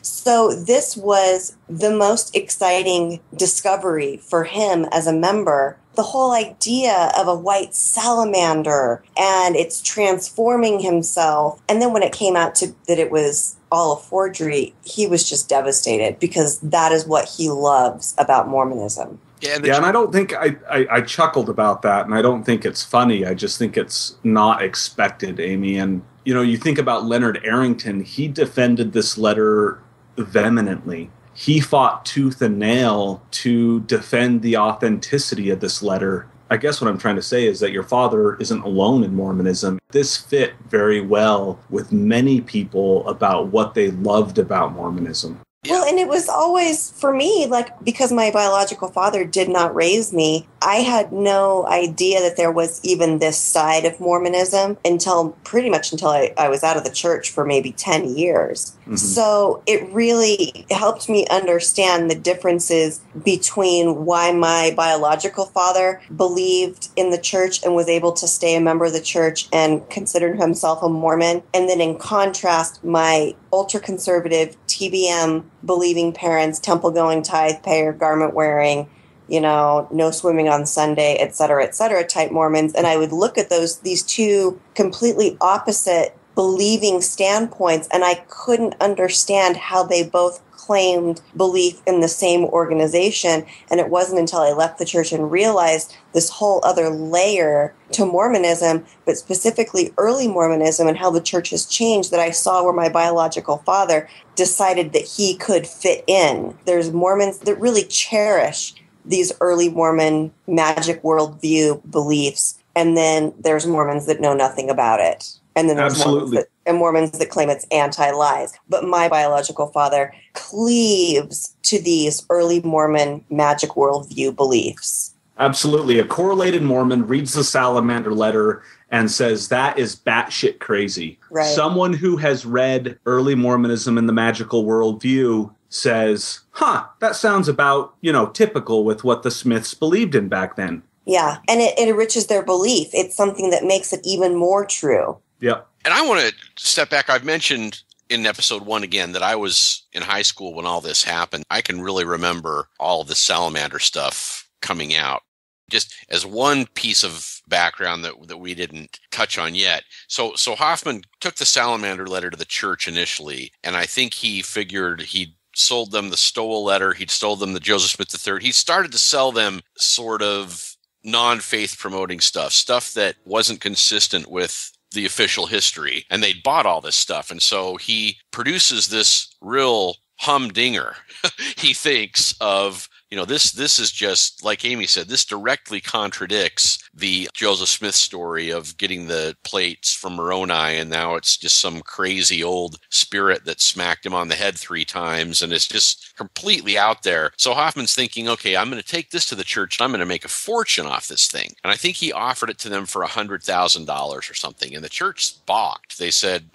S1: So this was the most exciting discovery for him as a member. The whole idea of a white salamander and it's transforming himself. And then when it came out that it was all a forgery, he was just devastated because that is what he loves about Mormonism.
S5: And I don't think I chuckled about that, and I don't think it's funny. I just think it's not expected, Amy. And, you think about Leonard Arrington. He defended this letter vehemently. He fought tooth and nail to defend the authenticity of this letter. I guess what I'm trying to say is that your father isn't alone in Mormonism. This fit very well with many people about what they loved about Mormonism.
S1: Well, and it was always, for me, like, because my biological father did not raise me, I had no idea that there was even this side of Mormonism until I was out of the church for maybe 10 years. Mm-hmm. So it really helped me understand the differences between why my biological father believed in the church and was able to stay a member of the church and considered himself a Mormon. And then in contrast, my ultra-conservative TBM believing parents, temple-going, tithe-payer, garment-wearing, no swimming on Sunday, et cetera, type Mormons. And I would look at these two completely opposite believing standpoints, and I couldn't understand how they both claimed belief in the same organization. And it wasn't until I left the church and realized this whole other layer to Mormonism, but specifically early Mormonism and how the church has changed, that I saw where my biological father decided that he could fit in. There's Mormons that really cherish these early Mormon magic worldview beliefs, and then there's Mormons that know nothing about it. And then there's Mormons that claim it's anti-lies. But my biological father cleaves to these early Mormon magic worldview beliefs.
S5: Absolutely. A correlated Mormon reads the Salamander Letter and says that is batshit crazy.
S1: Right.
S5: Someone who has read early Mormonism and the magical worldview says, that sounds about, typical with what the Smiths believed in back then.
S1: Yeah, and it enriches their belief. It's something that makes it even more true.
S5: Yep.
S4: And I want to step back. I've mentioned in episode 1 again that I was in high school when all this happened. I can really remember all of the Salamander stuff coming out. Just as one piece of background that we didn't touch on yet. So Hofmann took the Salamander Letter to the church initially, and I think he figured he'd sold them the Stowell Letter. He'd sold them the Joseph Smith III. He started to sell them sort of non-faith promoting stuff that wasn't consistent with the official history, and they'd bought all this stuff. And so he produces this real humdinger, he thinks, of, this is just, like Amy said, this directly contradicts the Joseph Smith story of getting the plates from Moroni, and now it's just some crazy old spirit that smacked him on the head 3 times, and it's just completely out there. So Hofmann's thinking, okay, I'm going to take this to the church, and I'm going to make a fortune off this thing. And I think he offered it to them for $100,000 or something, and the church balked. They said,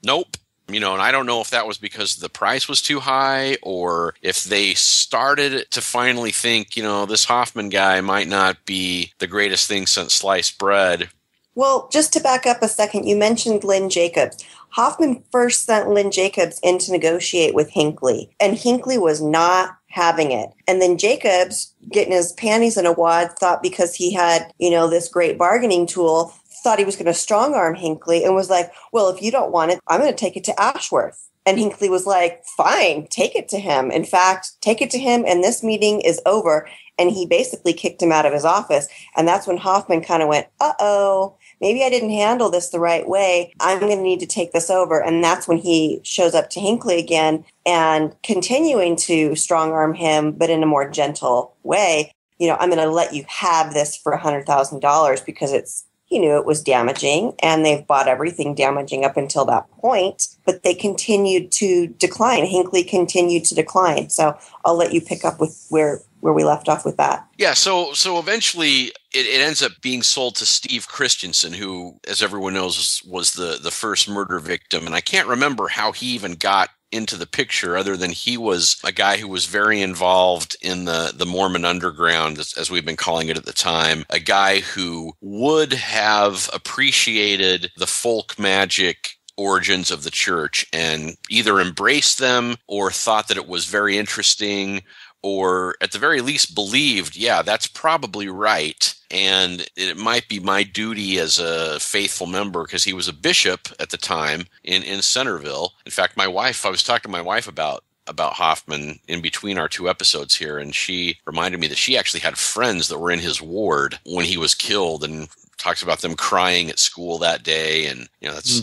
S4: nope. And I don't know if that was because the price was too high, or if they started to finally think, this Hofmann guy might not be the greatest thing since sliced bread.
S1: Well, just to back up a second, you mentioned Lynn Jacobs. Hofmann first sent Lynn Jacobs in to negotiate with Hinckley, and Hinckley was not having it. And then Jacobs, getting his panties in a wad, thought because he had, this great bargaining tool, thought he was going to strong-arm Hinckley, and was like, well, if you don't want it, I'm going to take it to Ashworth. And Hinckley was like, fine, take it to him. In fact, take it to him, and this meeting is over. And he basically kicked him out of his office. And that's when Hofmann kind of went, uh-oh, maybe I didn't handle this the right way. I'm going to need to take this over. And that's when he shows up to Hinckley again and continuing to strong-arm him, but in a more gentle way. I'm going to let you have this for $100,000 because he knew it was damaging, and they've bought everything damaging up until that point, but they continued to decline. Hinckley continued to decline. So I'll let you pick up with where we left off with that.
S4: Yeah, so eventually it ends up being sold to Steve Christensen, who, as everyone knows, was the first murder victim. And I can't remember how he even got into the picture, other than he was a guy who was very involved in the Mormon underground, as we've been calling it at the time, a guy who would have appreciated the folk magic origins of the church and either embraced them or thought that it was very interesting, or at the very least believed, yeah, that's probably right. And it might be my duty as a faithful member, because he was a bishop at the time in Centerville. In fact, I was talking to my wife about about Hofmann in between our two episodes here, and she reminded me that she actually had friends that were in his ward when he was killed, and talks about them crying at school that day. And, that's,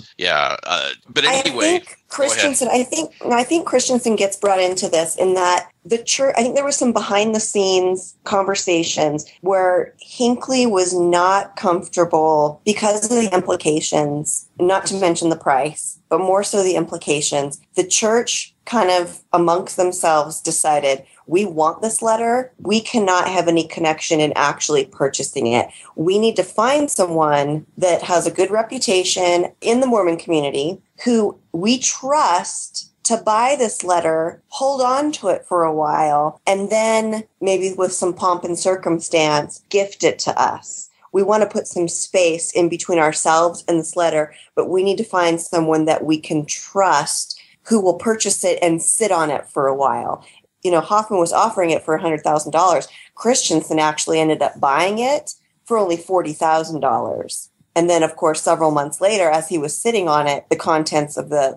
S4: but anyway.
S1: I think Christensen gets brought into this in that the church, I think there was some behind the scenes conversations where Hinckley was not comfortable because of the implications, not to mention the price, but more so the implications. The church kind of amongst themselves decided, we want this letter. We cannot have any connection in actually purchasing it. We need to find someone that has a good reputation in the Mormon community who we trust to buy this letter, hold on to it for a while, and then maybe with some pomp and circumstance, gift it to us. We want to put some space in between ourselves and this letter, but we need to find someone that we can trust who will purchase it and sit on it for a while. Hofmann was offering it for $100,000. Christensen actually ended up buying it for only $40,000. And then, of course, several months later, as he was sitting on it, the contents of the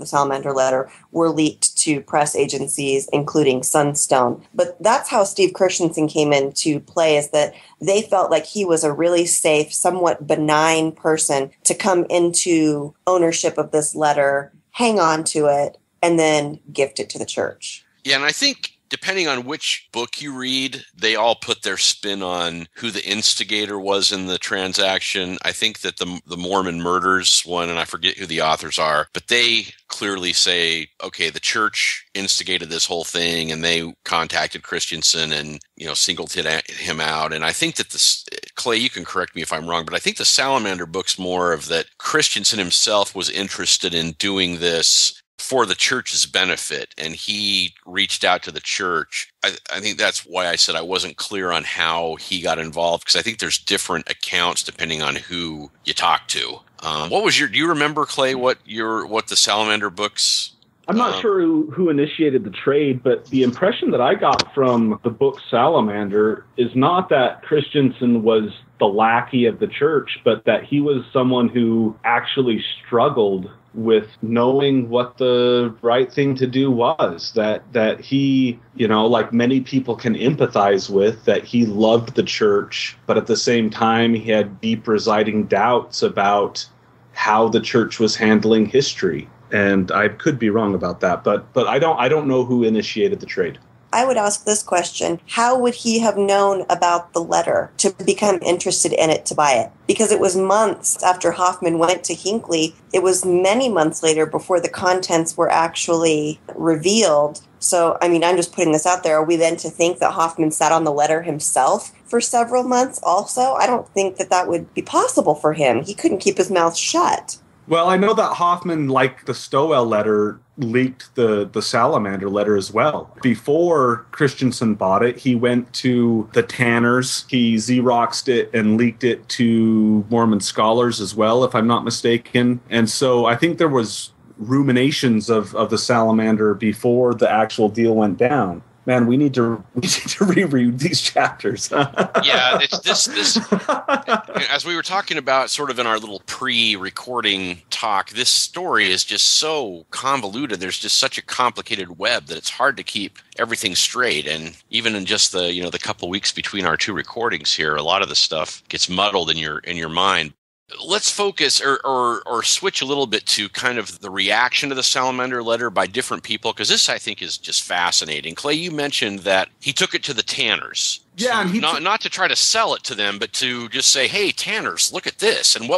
S1: Salamander Letter, were leaked to press agencies, including Sunstone. But that's how Steve Christensen came into play, is that they felt like he was a really safe, somewhat benign person to come into ownership of this letter, hang on to it, and then gift it to the church.
S4: Yeah, and I think depending on which book you read, they all put their spin on who the instigator was in the transaction. I think that the Mormon Murders one, and I forget who the authors are, but they clearly say, okay, the church instigated this whole thing, and they contacted Christensen and, singled him out. And I think that Clay, you can correct me if I'm wrong, but I think the Salamander book's more of that Christensen himself was interested in doing this for the church's benefit, and he reached out to the church. I think that's why I said I wasn't clear on how he got involved, because I think there's different accounts depending on who you talk to. Do you remember, Clay, what the Salamander books?
S5: I'm not sure who initiated the trade, but the impression that I got from the book Salamander is not that Christensen was the lackey of the church, but that he was someone who actually struggled with knowing what the right thing to do was, that he, like many people can empathize with, that he loved the church, but at the same time he had deep residing doubts about how the church was handling history. And I could be wrong about that, but I don't know who initiated the trade.
S1: I would ask this question: how would he have known about the letter to become interested in it to buy it? Because it was months after Hofmann went to Hinckley. It was many months later before the contents were actually revealed. So, I'm just putting this out there. Are we then to think that Hofmann sat on the letter himself for several months also? I don't think that would be possible for him. He couldn't keep his mouth shut.
S5: Well, I know that Hofmann, like the Stowell letter, leaked the Salamander letter as well. Before Christensen bought it, he went to the Tanners. He Xeroxed it and leaked it to Mormon scholars as well, if I'm not mistaken. And so I think there was ruminations of the Salamander before the actual deal went down. Man, we need to reread these chapters.
S4: Yeah, it's this as we were talking about sort of in our little pre-recording talk, this story is just so convoluted. There's just such a complicated web that it's hard to keep everything straight. And even in just the couple weeks between our two recordings here, a lot of the stuff gets muddled in your mind. Let's focus or switch a little bit to kind of the reaction to the Salamander letter by different people, because this, I think, is just fascinating. Clay, you mentioned that he took it to the Tanners.
S5: Yeah, and
S4: not to try to sell it to them, but to just say, "Hey, Tanners, look at this." And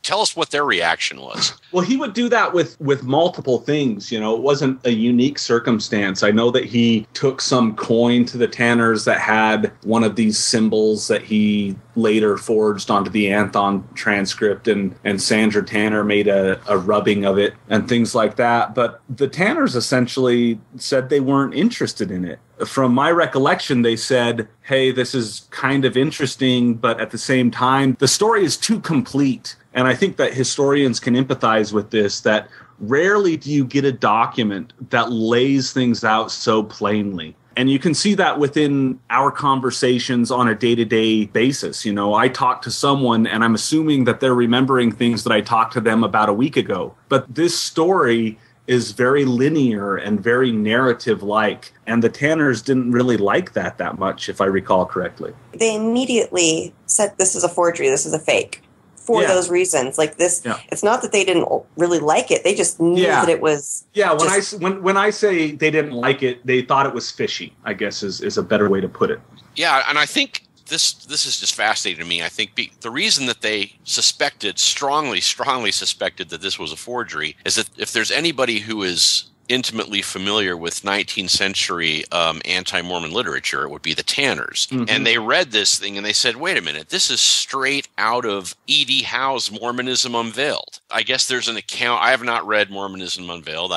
S4: tell us what their reaction was.
S5: Well, he would do that with multiple things. It wasn't a unique circumstance. I know that he took some coin to the Tanners that had one of these symbols that he later forged onto the Anthon transcript, and Sandra Tanner made a rubbing of it and things like that. But the Tanners essentially said they weren't interested in it. From my recollection, they said, hey, this is kind of interesting, but at the same time, the story is too complete. And I think that historians can empathize with this, that rarely do you get a document that lays things out so plainly. And you can see that within our conversations on a day-to-day basis. I talk to someone and I'm assuming that they're remembering things that I talked to them about a week ago. But this story is very linear and very narrative-like, and the Tanners didn't really like that much, if I recall correctly.
S1: They immediately said, this is a forgery, this is a fake, for those reasons. Like this, it's not that they didn't really like it, they just knew that it was... Yeah,
S5: when I say they didn't like it, they thought it was fishy, I guess is a better way to put it.
S4: Yeah, and I think this is just fascinating to me. I think the reason that they strongly suspected that this was a forgery is that if there's anybody who is intimately familiar with 19th century anti-Mormon literature, it would be the Tanners. Mm-hmm. And they read this thing and they said, wait a minute, this is straight out of E.D. Howe's Mormonism Unveiled. I guess there's an account. I have not read Mormonism Unveiled.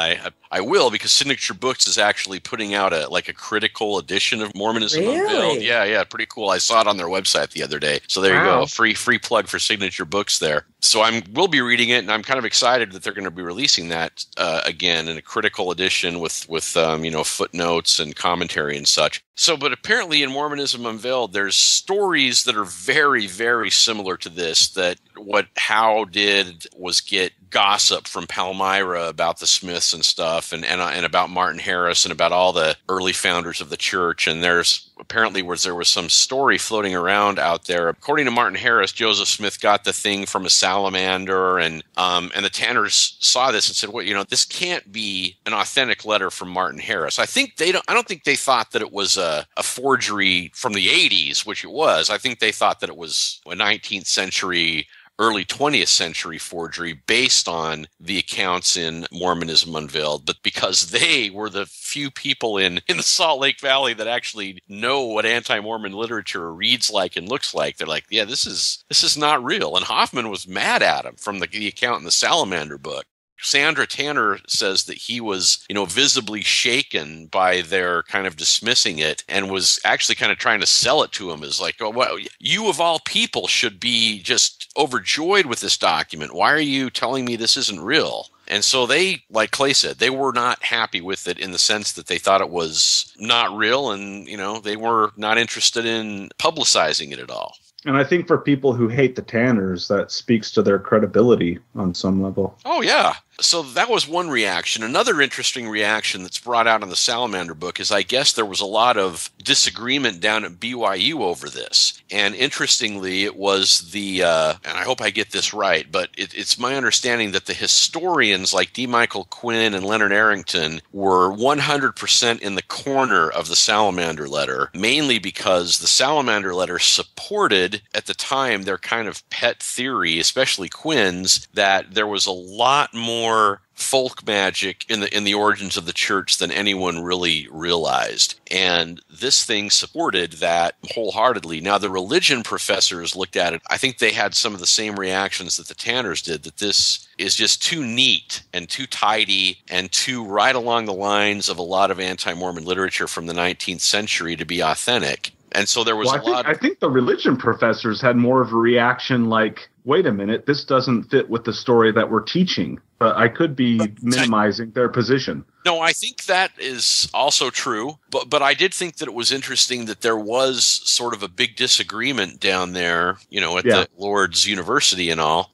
S4: I will, because Signature Books is actually putting out a critical edition of Mormonism Unveiled. Yeah, pretty cool. I saw it on their website the other day. So there you go. Free plug for Signature Books there. So we'll be reading it, and I'm kind of excited that they're going to be releasing that again in a critical edition with footnotes and commentary and such. So, but apparently in Mormonism Unveiled, there's stories that are very, very similar to this. That what Howe did was get gossip from Palmyra about the Smiths and stuff, and about Martin Harris and about all the early founders of the church. And there's apparently there was some story floating around out there. According to Martin Harris, Joseph Smith got the thing from a salamander, and the Tanners saw this and said, well, this can't be an authentic letter from Martin Harris. I don't think they thought that it was a forgery from the 80s, which it was. I think they thought that it was a 19th century, early 20th century forgery based on the accounts in Mormonism Unveiled. But because they were the few people in the Salt Lake Valley that actually know what anti-Mormon literature reads like and looks like, they're like, yeah, this is not real. And Hofmann was mad at him from the account in the Salamander book. Sandra Tanner says that he was, visibly shaken by their kind of dismissing it, and was actually kind of trying to sell it to him as like, oh, well, you of all people should be just overjoyed with this document. Why are you telling me this isn't real? And so they, like Clay said, they were not happy with it in the sense that they thought it was not real, and, they were not interested in publicizing it at all.
S5: And I think for people who hate the Tanners, that speaks to their credibility on some level.
S4: Oh, yeah. So that was one reaction. Another interesting reaction that's brought out in the Salamander book is I guess there was a lot of disagreement down at BYU over this. And interestingly, it was and I hope I get this right, but it's my understanding that the historians like D. Michael Quinn and Leonard Arrington were 100% in the corner of the Salamander Letter, mainly because the Salamander Letter supported, at the time, their kind of pet theory, especially Quinn's, that there was a lot more folk magic in the origins of the church than anyone really realized. And this thing supported that wholeheartedly. Now, the religion professors looked at it. I think they had some of the same reactions that the Tanners did, that this is just too neat and too tidy and too right along the lines of a lot of anti-Mormon literature from the 19th century to be authentic. And so there was I think the religion professors had more of a reaction like, wait a minute, this doesn't fit with the story that we're teaching. But I could be minimizing their position. No, I think that is also true. But I did think that it was interesting that there was sort of a big disagreement down there, at the Lord's University and all.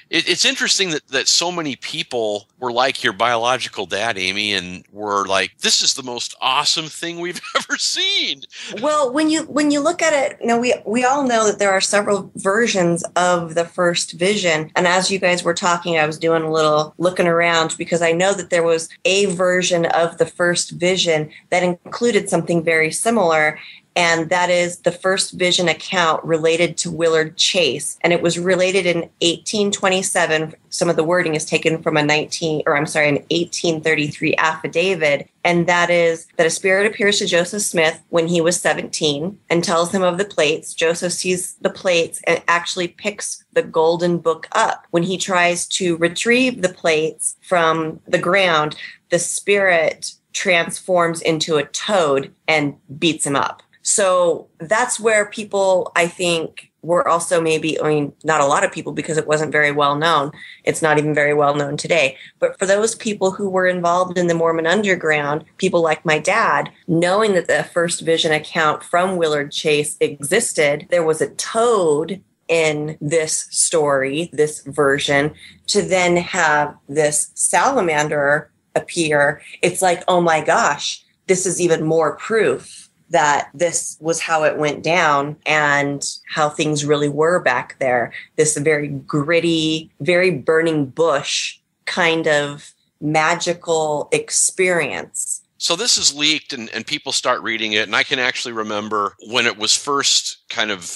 S4: It's interesting that so many people were like your biological dad, Amy, and were like, this is the most awesome thing we've ever seen.
S1: Well, when you look at it, we all know that there are several versions of the first vision. And as you guys were talking, I was doing a little looking around because I know that there was a version of the first vision that included something very similar. And that is the first vision account related to Willard Chase. And it was related in 1827. Some of the wording is taken from an 1833 affidavit. And that is that a spirit appears to Joseph Smith when he was 17 and tells him of the plates. Joseph sees the plates and actually picks the golden book up. When he tries to retrieve the plates from the ground, the spirit transforms into a toad and beats him up. So that's where people, I think, were also not a lot of people because it wasn't very well known. It's not even very well known today. But for those people who were involved in the Mormon underground, people like my dad, knowing that the first vision account from Willard Chase existed, there was a toad in this story, this version, to then have this salamander appear, it's like, oh my gosh, this is even more proof that this was how it went down and how things really were back there. This very gritty, very burning bush kind of magical experience.
S4: So this is leaked and people start reading it. And I can actually remember when it was first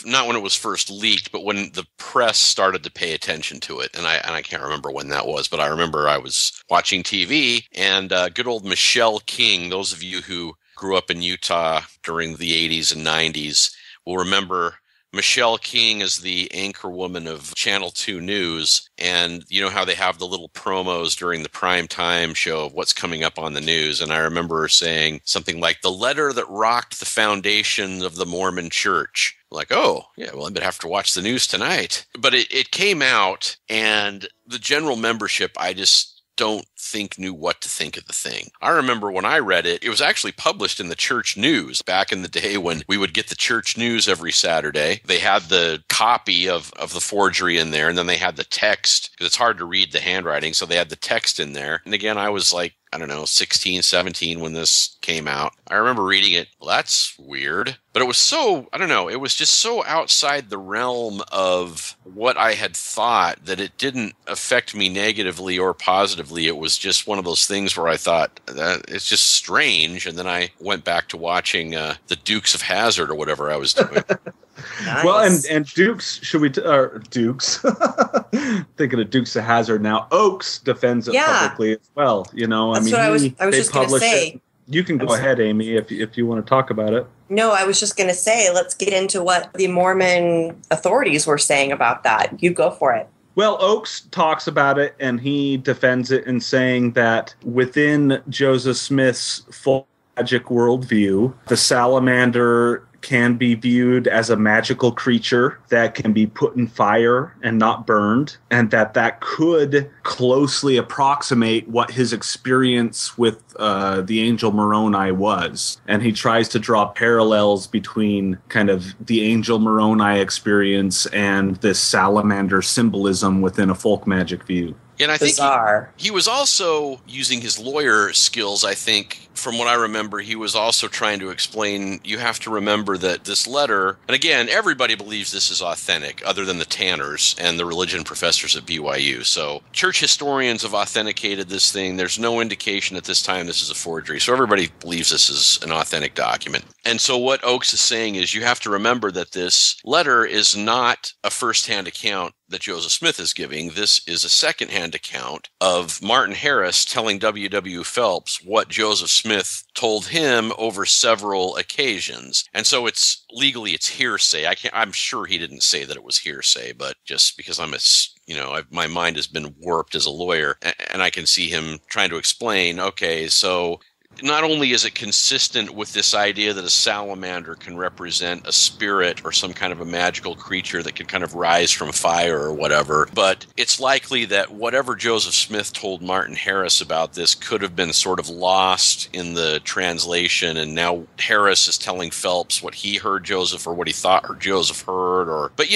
S4: not when it was first leaked, but when the press started to pay attention to it. And I can't remember when that was, but I remember I was watching TV and good old Michelle King, those of you who grew up in Utah during the 80s and 90s will remember Michelle King is the anchor woman of Channel 2 News, and you know how they have the little promos during the prime time show of what's coming up on the news, and I remember her saying something like, the letter that rocked the foundation of the Mormon church. Like, oh, yeah, well, I'm going to have to watch the news tonight. But it came out, and the general membership, I just don't think knew what to think of the thing. I remember when I read it, it was actually published in the church news back in the day when we would get the church news every Saturday. They had the copy of the forgery in there, and then they had the text, because it's hard to read the handwriting, so they had the text in there. And again, I was like, I don't know, 16, 17 when this came out. I remember reading it. Well, that's weird. But it was so, I don't know, it was just so outside the realm of what I had thought that it didn't affect me negatively or positively. It was just one of those things where I thought, that it's just strange. And then I went back to watching the Dukes of Hazzard or whatever I was doing.
S5: Nice. Well, and Dukes, Dukes, thinking of Dukes of Hazzard now, Oaks defends it publicly as well. You know,
S1: that's what I was just going to say.
S5: It. You can go ahead, Amy, if you want to talk about it.
S1: No, I was just going to say, let's get into what the Mormon authorities were saying about that. You go for it.
S5: Well, Oaks talks about it, and he defends it in saying that within Joseph Smith's full magic worldview, the salamander can be viewed as a magical creature that can be put in fire and not burned, and that could closely approximate what his experience with the angel Moroni was. And he tries to draw parallels between kind of the angel Moroni experience and this salamander symbolism within a folk magic view.
S4: And I think he was also using his lawyer skills, I think. From what I remember, he was also trying to explain, you have to remember that this letter, and again, everybody believes this is authentic, other than the Tanners and the religion professors at BYU. So church historians have authenticated this thing. There's no indication at this time this is a forgery. So everybody believes this is an authentic document. And so what Oaks is saying is you have to remember that this letter is not a first-hand account that Joseph Smith is giving. This is a second-hand account of Martin Harris telling W.W. Phelps what Joseph Smith told him over several occasions. And so it's legally it's hearsay. I'm sure he didn't say that it was hearsay, but just because my mind has been warped as a lawyer, and I can see him trying to explain, okay, so not only is it consistent with this idea that a salamander can represent a spirit or some kind of a magical creature that can kind of rise from fire or whatever, but it's likely that whatever Joseph Smith told Martin Harris about this could have been sort of lost in the translation, and now Harris is telling Phelps what he heard Joseph or what he thought Joseph heard. But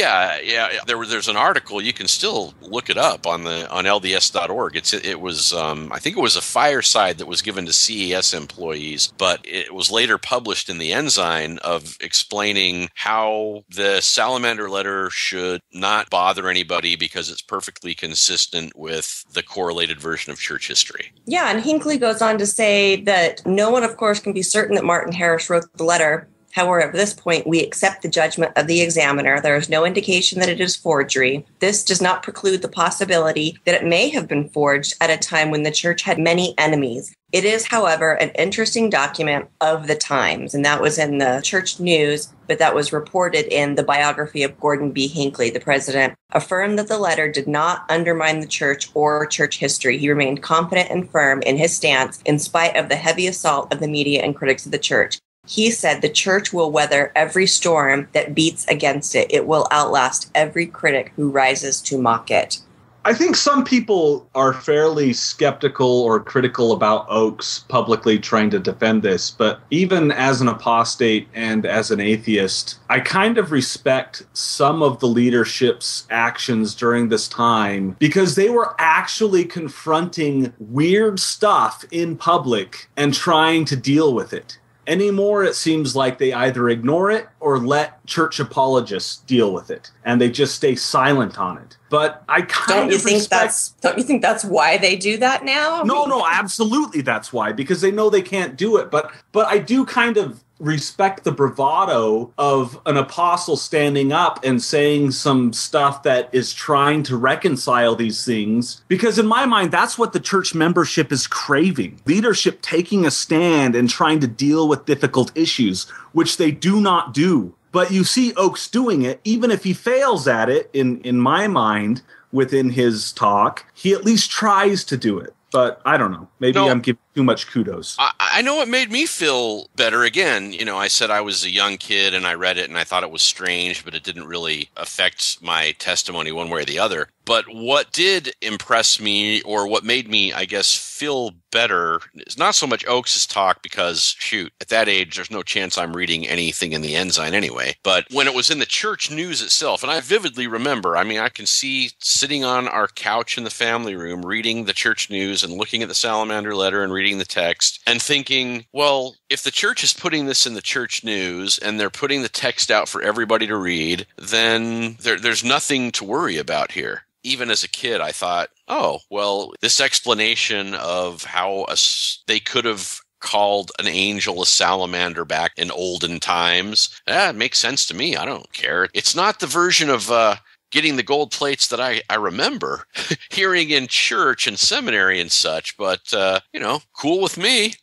S4: there's an article, you can still look it up on LDS.org. It was I think it was a fireside that was given to CES employees, but it was later published in the Ensign of explaining how the Salamander Letter should not bother anybody because it's perfectly consistent with the correlated version of church history.
S1: Yeah, and Hinckley goes on to say that no one, of course, can be certain that Martin Harris wrote the letter. However, at this point, we accept the judgment of the examiner. There is no indication that it is forgery. This does not preclude the possibility that it may have been forged at a time when the church had many enemies. It is, however, an interesting document of the times, and that was in the church news, but that was reported in the biography of Gordon B. Hinckley, the president, affirmed that the letter did not undermine the church or church history. He remained confident and firm in his stance in spite of the heavy assault of the media and critics of the church. He said the church will weather every storm that beats against it. It will outlast every critic who rises to mock it.
S5: I think some people are fairly skeptical or critical about Oakes publicly trying to defend this, but even as an apostate and as an atheist, I kind of respect some of the leadership's actions during this time because they were actually confronting weird stuff in public and trying to deal with it. Anymore, it seems like they either ignore it or let church apologists deal with it, and they just stay silent on it. But I kind of respect...
S1: Don't you think that's why they do that now?
S5: No, absolutely that's why, because they know they can't do it. But I do kind of respect the bravado of an apostle standing up and saying some stuff that is trying to reconcile these things. Because in my mind, that's what the church membership is craving. Leadership taking a stand and trying to deal with difficult issues, which they do not do. But you see Oakes doing it, even if he fails at it, in my mind, within his talk, he at least tries to do it. But I don't know. Maybe I'm giving too much kudos.
S4: I know what made me feel better. Again, I said I was a young kid and I read it and I thought it was strange, but it didn't really affect my testimony one way or the other. But what did impress me, or what made me, I guess, feel better, is not so much Oakes' talk, because, shoot, at that age, there's no chance I'm reading anything in the Ensign anyway. But when it was in the church news itself, and I vividly remember, I can see sitting on our couch in the family room, reading the church news and looking at the Salamander Letter and reading the text and thinking, well, if the church is putting this in the church news and they're putting the text out for everybody to read, then there's nothing to worry about here. Even as a kid, I thought, oh, well, this explanation of how they could have called an angel a salamander back in olden times, it makes sense to me. I don't care. It's not the version of getting the gold plates that I remember hearing in church and seminary and such, but, cool with me.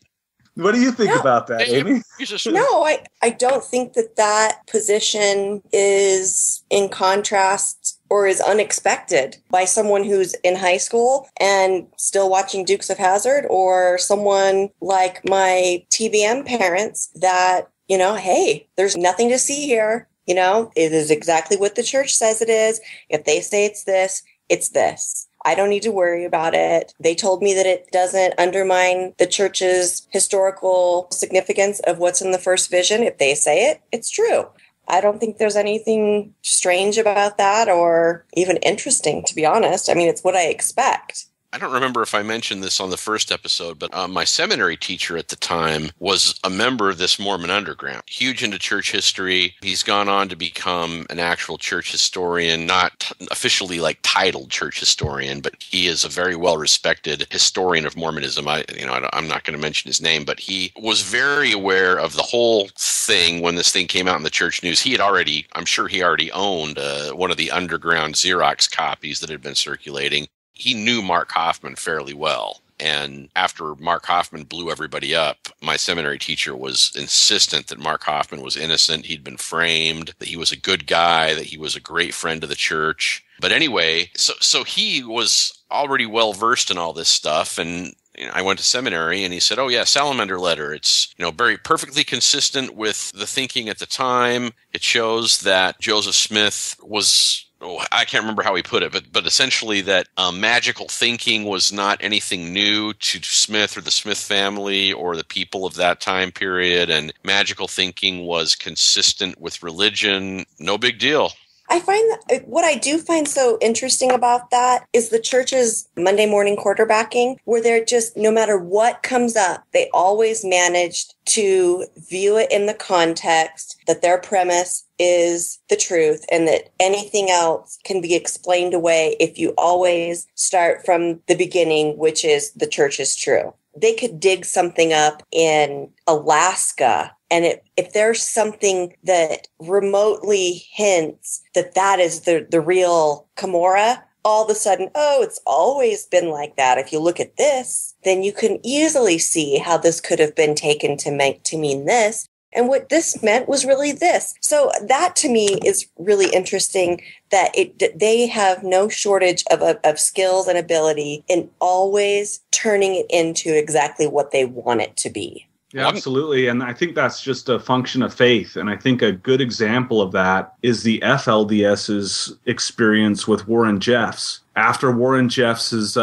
S5: What do you think about that, Amy?
S1: No, I don't think that position is in contrast or is unexpected by someone who's in high school and still watching Dukes of Hazzard, or someone like my TBM parents that, hey, there's nothing to see here. It is exactly what the church says it is. If they say it's this, it's this. I don't need to worry about it. They told me that it doesn't undermine the church's historical significance of what's in the first vision. If they say it, it's true. I don't think there's anything strange about that or even interesting, to be honest. It's what I expect.
S4: I don't remember if I mentioned this on the first episode, but my seminary teacher at the time was a member of this Mormon underground, huge into church history. He's gone on to become an actual church historian, not officially titled church historian, but he is a very well-respected historian of Mormonism. I'm not going to mention his name, but he was very aware of the whole thing when this thing came out in the church news. I'm sure he already owned one of the underground Xerox copies that had been circulating. He knew Mark Hofmann fairly well. And after Mark Hofmann blew everybody up, my seminary teacher was insistent that Mark Hofmann was innocent. He'd been framed, that he was a good guy, that he was a great friend of the church. But anyway, so he was already well versed in all this stuff. And I went to seminary and he said, oh yeah, Salamander Letter. It's, very perfectly consistent with the thinking at the time. It shows that Joseph Smith was... I can't remember how he put it, but essentially that magical thinking was not anything new to Smith or the Smith family or the people of that time period, and magical thinking was consistent with religion. No big deal.
S1: I find that what I do find so interesting about that is the church's Monday morning quarterbacking, where they're just, no matter what comes up, they always managed to view it in the context that their premise is the truth and that anything else can be explained away if you always start from the beginning, which is the church is true. They could dig something up in Alaska, and if there's something that remotely hints that is the real Cumorah, all of a sudden, oh, it's always been like that. If you look at this, then you can easily see how this could have been taken to mean this. And what this meant was really this. So that to me is really interesting, that they have no shortage of skills and ability in always turning it into exactly what they want it to be.
S5: Yeah, absolutely. And I think that's just a function of faith. And I think a good example of that is the FLDS's experience with Warren Jeffs. After Warren Jeffs is,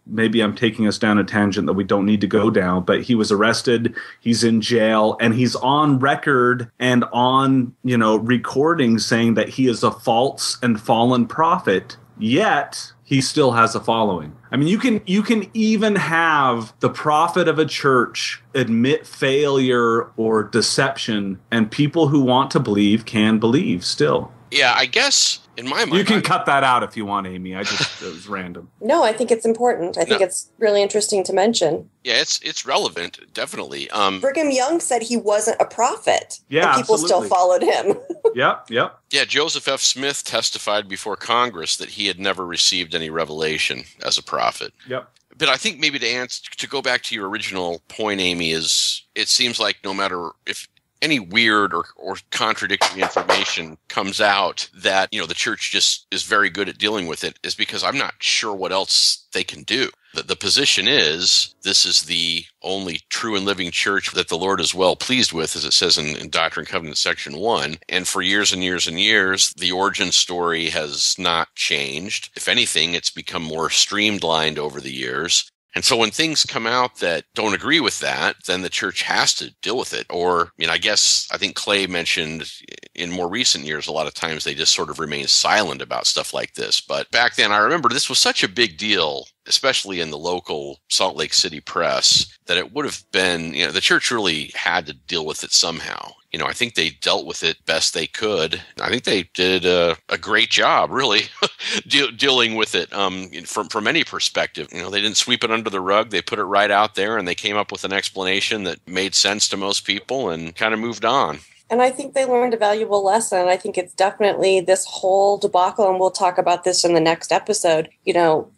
S5: maybe I'm taking us down a tangent that we don't need to go down, but he was arrested, he's in jail, and he's on record and on, recording saying that he is a false and fallen prophet, yet he still has a following. I mean, you can even have the prophet of a church admit failure or deception, and people who want to believe can believe still.
S4: Yeah, I guess in my mind...
S5: You can cut that out if you want, Amy. It was random.
S1: No, I think it's important. I think it's really interesting to mention.
S4: Yeah, it's relevant, definitely.
S1: Brigham Young said he wasn't a prophet.
S5: Yeah,
S1: and people still followed him.
S5: Yep.
S4: Yeah, Joseph F. Smith testified before Congress that he had never received any revelation as a prophet.
S5: Yep.
S4: But I think maybe to go back to your original point, Amy, is it seems like no matter if any weird or contradictory information comes out that, the church just is very good at dealing with it, is because I'm not sure what else they can do. The position is, this is the only true and living church that the Lord is well pleased with, as it says in Doctrine and Covenants section 1. And for years and years and years, the origin story has not changed. If anything, it's become more streamlined over the years. And so when things come out that don't agree with that, then the church has to deal with it. Or, I think Clay mentioned in more recent years, a lot of times they just sort of remain silent about stuff like this. But back then, I remember this was such a big deal, especially in the local Salt Lake City press, that it would have been, the church really had to deal with it somehow. I think they dealt with it best they could. I think they did a great job, really, dealing with it from any perspective. They didn't sweep it under the rug. They put it right out there, and they came up with an explanation that made sense to most people and kind of moved on.
S1: And I think they learned a valuable lesson. I think it's definitely this whole debacle, and we'll talk about this in the next episode.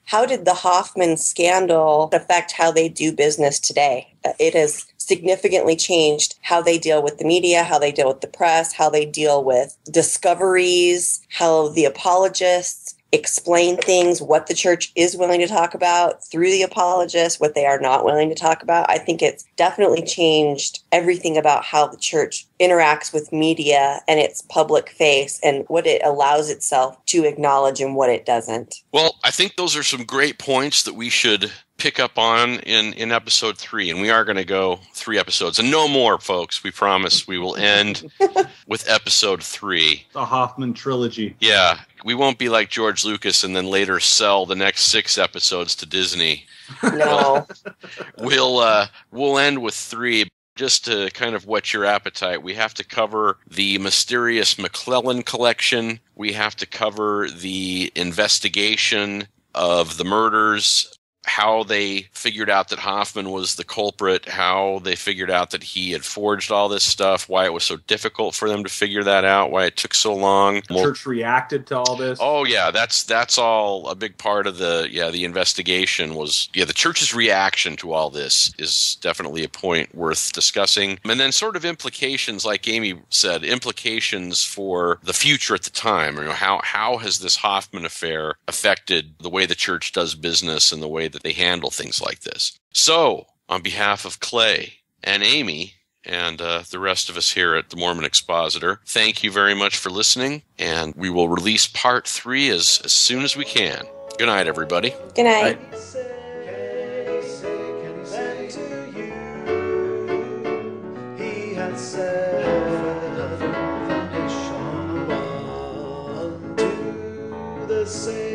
S1: How did the Hofmann scandal affect how they do business today? It has significantly changed how they deal with the media, how they deal with the press, how they deal with discoveries, how the apologists explain things, what the church is willing to talk about through the apologists, what they are not willing to talk about. I think it's definitely changed everything about how the church interacts with media and its public face and what it allows itself to acknowledge and what it doesn't.
S4: Well, I think those are some great points that we should pick up on in episode 3, and we are going to go 3 episodes and no more, folks. We promise we will end with episode 3,
S5: the Hofmann trilogy.
S4: Yeah, we won't be like George Lucas and then later sell the next 6 episodes to Disney.
S1: No.
S4: We'll end with 3. Just to kind of whet your appetite, we have to cover the mysterious McClellan collection. We have to cover the investigation of the murders, how they figured out that Hofmann was the culprit, how they figured out that he had forged all this stuff, why it was so difficult for them to figure that out, why it took so long.
S5: The church reacted to all this.
S4: Oh yeah, that's all a big part of the investigation was, the church's reaction to all this is definitely a point worth discussing. And then sort of implications, like Amy said, implications for the future at the time. How has this Hofmann affair affected the way the church does business and the way that they handle things like this? So, on behalf of Clay and Amy and the rest of us here at the Mormon Expositor, thank you very much for listening, and we will release part 3 as soon as we can. Good night, everybody.
S1: Good night.
S3: Can he say to you, he had set the foundation unto the same.